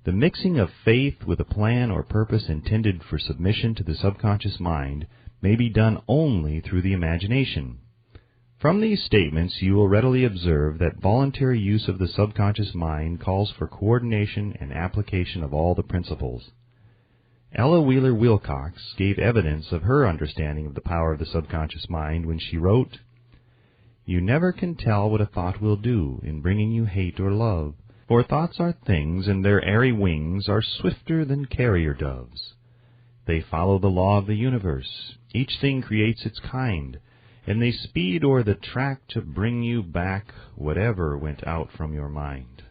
The mixing of faith with a plan or purpose intended for submission to the subconscious mind may be done only through the imagination. From these statements you will readily observe that voluntary use of the subconscious mind calls for coordination and application of all the principles. Ella Wheeler Wilcox gave evidence of her understanding of the power of the subconscious mind when she wrote, "You never can tell what a thought will do in bringing you hate or love, for thoughts are things, and their airy wings are swifter than carrier doves. They follow the law of the universe. Each thing creates its kind, and they speed o'er the track to bring you back whatever went out from your mind."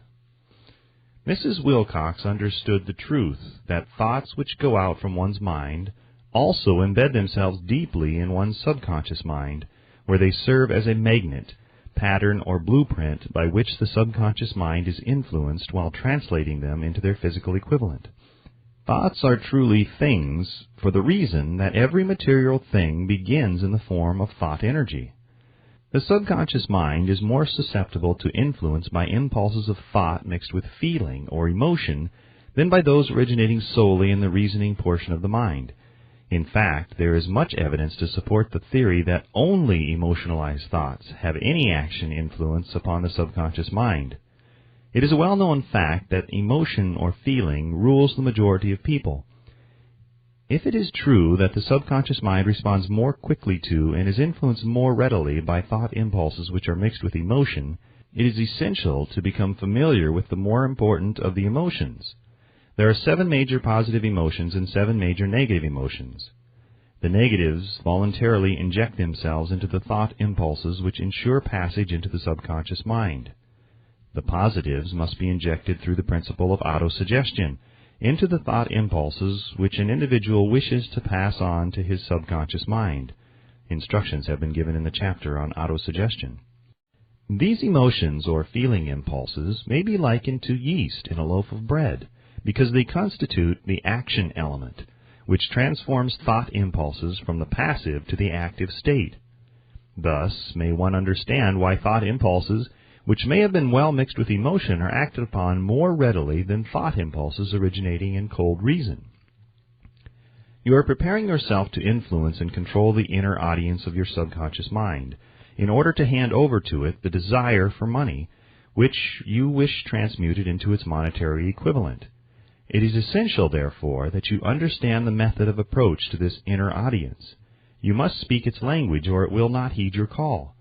Mrs. Wilcox understood the truth that thoughts which go out from one's mind also embed themselves deeply in one's subconscious mind, where they serve as a magnet, pattern, or blueprint by which the subconscious mind is influenced while translating them into their physical equivalent. Thoughts are truly things for the reason that every material thing begins in the form of thought energy. The subconscious mind is more susceptible to influence by impulses of thought mixed with feeling or emotion than by those originating solely in the reasoning portion of the mind. In fact, there is much evidence to support the theory that only emotionalized thoughts have any action influence upon the subconscious mind. It is a well-known fact that emotion or feeling rules the majority of people. If it is true that the subconscious mind responds more quickly to and is influenced more readily by thought impulses which are mixed with emotion, it is essential to become familiar with the more important of the emotions. There are 7 major positive emotions and 7 major negative emotions. The negatives voluntarily inject themselves into the thought impulses which ensure passage into the subconscious mind. The positives must be injected through the principle of autosuggestion into the thought impulses which an individual wishes to pass on to his subconscious mind. Instructions have been given in the chapter on autosuggestion. These emotions or feeling impulses may be likened to yeast in a loaf of bread, because they constitute the action element, which transforms thought impulses from the passive to the active state. Thus may one understand why thought impulses, which may have been well mixed with emotion, are acted upon more readily than thought impulses originating in cold reason. You are preparing yourself to influence and control the inner audience of your subconscious mind, in order to hand over to it the desire for money, which you wish transmuted into its monetary equivalent. It is essential, therefore, that you understand the method of approach to this inner audience. You must speak its language, or it will not heed your call.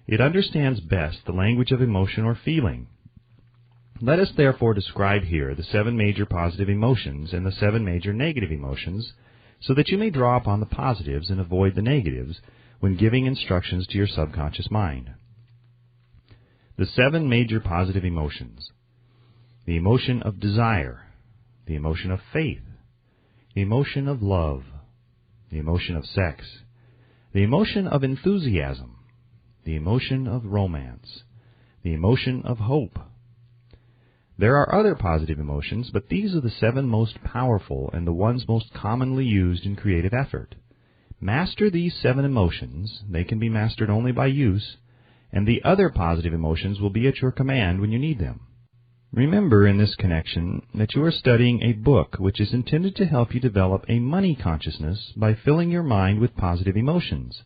It understands best the language of emotion or feeling. Let us therefore describe here the 7 major positive emotions and the 7 major negative emotions, so that you may draw upon the positives and avoid the negatives when giving instructions to your subconscious mind. The 7 major positive emotions: the emotion of desire, the emotion of faith, the emotion of love, the emotion of sex, the emotion of enthusiasm, the emotion of romance, the emotion of hope. There are other positive emotions, but these are the 7 most powerful and the ones most commonly used in creative effort. Master these 7 emotions. They can be mastered only by use, and the other positive emotions will be at your command when you need them. Remember in this connection that you are studying a book which is intended to help you develop a money consciousness by filling your mind with positive emotions.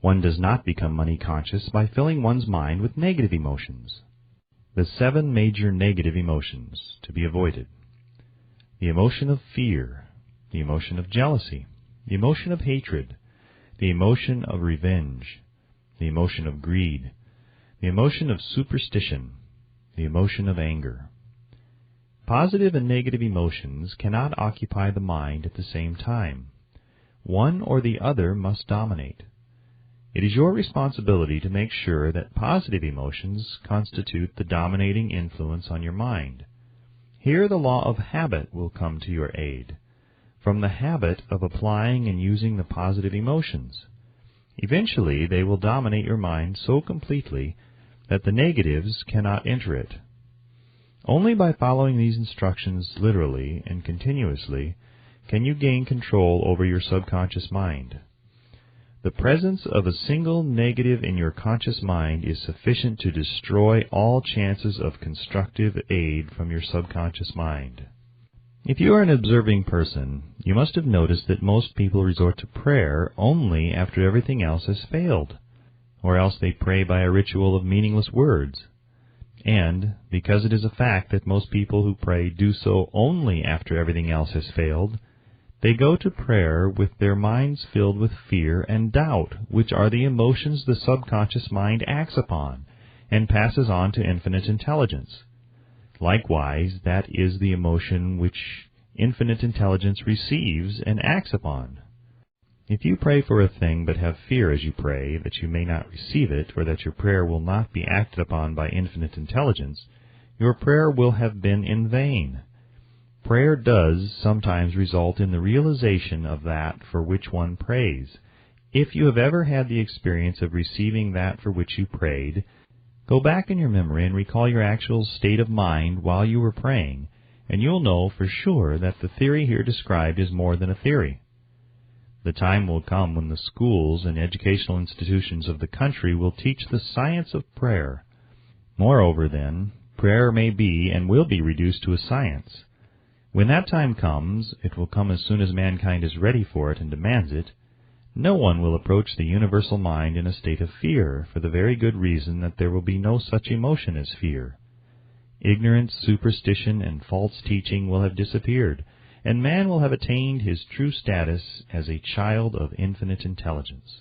One does not become money conscious by filling one's mind with negative emotions. The 7 major negative emotions to be avoided: the emotion of fear, the emotion of jealousy, the emotion of hatred, the emotion of revenge, the emotion of greed, the emotion of superstition, the emotion of anger. Positive and negative emotions cannot occupy the mind at the same time. One or the other must dominate. It is your responsibility to make sure that positive emotions constitute the dominating influence on your mind. Here the law of habit will come to your aid, from the habit of applying and using the positive emotions. Eventually they will dominate your mind so completely that the negatives cannot enter it. Only by following these instructions literally and continuously can you gain control over your subconscious mind. The presence of a single negative in your conscious mind is sufficient to destroy all chances of constructive aid from your subconscious mind. If you are an observing person, you must have noticed that most people resort to prayer only after everything else has failed, or else they pray by a ritual of meaningless words. And, because it is a fact that most people who pray do so only after everything else has failed, they go to prayer with their minds filled with fear and doubt, which are the emotions the subconscious mind acts upon and passes on to infinite intelligence. Likewise, that is the emotion which infinite intelligence receives and acts upon. If you pray for a thing but have fear as you pray that you may not receive it, or that your prayer will not be acted upon by infinite intelligence, your prayer will have been in vain. Prayer does sometimes result in the realization of that for which one prays. If you have ever had the experience of receiving that for which you prayed, go back in your memory and recall your actual state of mind while you were praying, and you'll know for sure that the theory here described is more than a theory. The time will come when the schools and educational institutions of the country will teach the science of prayer. Moreover, then, prayer may be and will be reduced to a science. When that time comes, it will come as soon as mankind is ready for it and demands it. No one will approach the universal mind in a state of fear, for the very good reason that there will be no such emotion as fear. Ignorance, superstition, and false teaching will have disappeared, and man will have attained his true status as a child of infinite intelligence.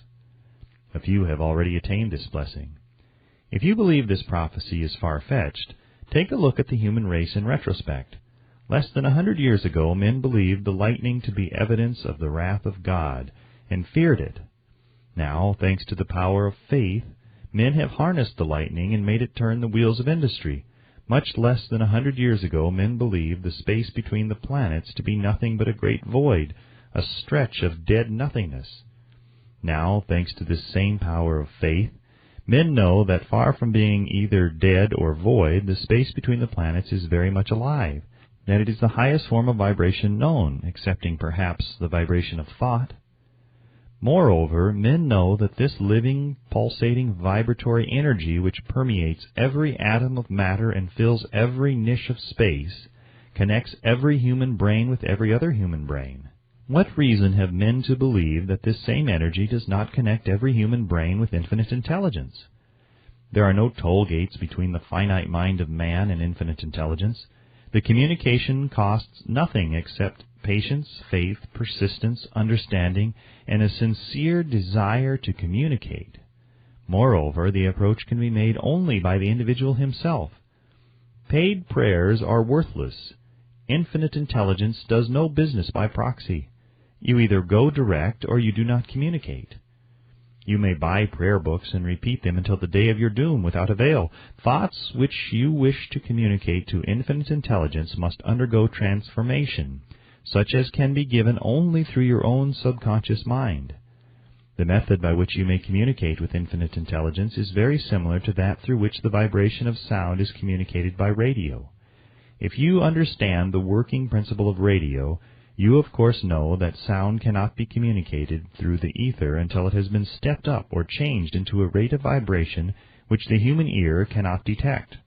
A few have already attained this blessing. If you believe this prophecy is far-fetched, take a look at the human race in retrospect. Less than 100 years ago, men believed the lightning to be evidence of the wrath of God, and feared it. Now, thanks to the power of faith, men have harnessed the lightning and made it turn the wheels of industry. Much less than 100 years ago, men believed the space between the planets to be nothing but a great void, a stretch of dead nothingness. Now, thanks to this same power of faith, men know that far from being either dead or void, the space between the planets is very much alive, that it is the highest form of vibration known, excepting perhaps the vibration of thought. Moreover, men know that this living, pulsating, vibratory energy which permeates every atom of matter and fills every niche of space, connects every human brain with every other human brain. What reason have men to believe that this same energy does not connect every human brain with infinite intelligence? There are no toll gates between the finite mind of man and infinite intelligence. The communication costs nothing except patience, faith, persistence, understanding, and a sincere desire to communicate. Moreover, the approach can be made only by the individual himself. Paid prayers are worthless. Infinite intelligence does no business by proxy. You either go direct or you do not communicate. You may buy prayer books and repeat them until the day of your doom without avail. Thoughts which you wish to communicate to infinite intelligence must undergo transformation, such as can be given only through your own subconscious mind. The method by which you may communicate with infinite intelligence is very similar to that through which the vibration of sound is communicated by radio. If you understand the working principle of radio, you of course know that sound cannot be communicated through the ether until it has been stepped up or changed into a rate of vibration which the human ear cannot detect.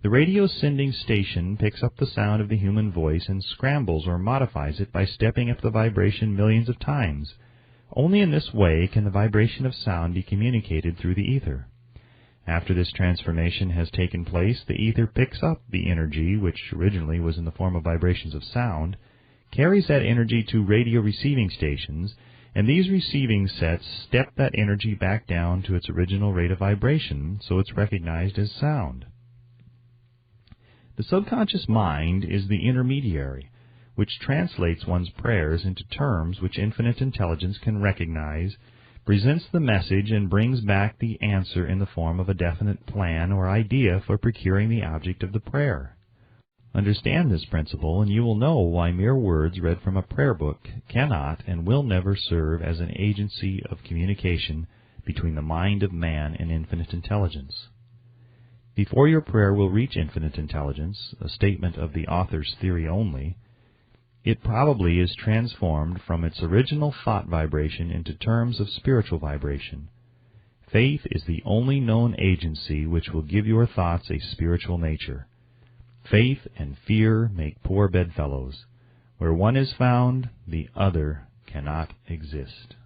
The radio sending station picks up the sound of the human voice and scrambles or modifies it by stepping up the vibration millions of times. Only in this way can the vibration of sound be communicated through the ether. After this transformation has taken place, the ether picks up the energy, which originally was in the form of vibrations of sound, carries that energy to radio receiving stations, and these receiving sets step that energy back down to its original rate of vibration, so it's recognized as sound. The subconscious mind is the intermediary, which translates one's prayers into terms which infinite intelligence can recognize, presents the message, and brings back the answer in the form of a definite plan or idea for procuring the object of the prayer. Understand this principle, and you will know why mere words read from a prayer book cannot and will never serve as an agency of communication between the mind of man and infinite intelligence. Before your prayer will reach infinite intelligence, a statement of the author's theory only, It probably is transformed from its original thought vibration into terms of spiritual vibration. Faith is the only known agency which will give your thoughts a spiritual nature. Faith and fear make poor bedfellows. Where one is found, the other cannot exist.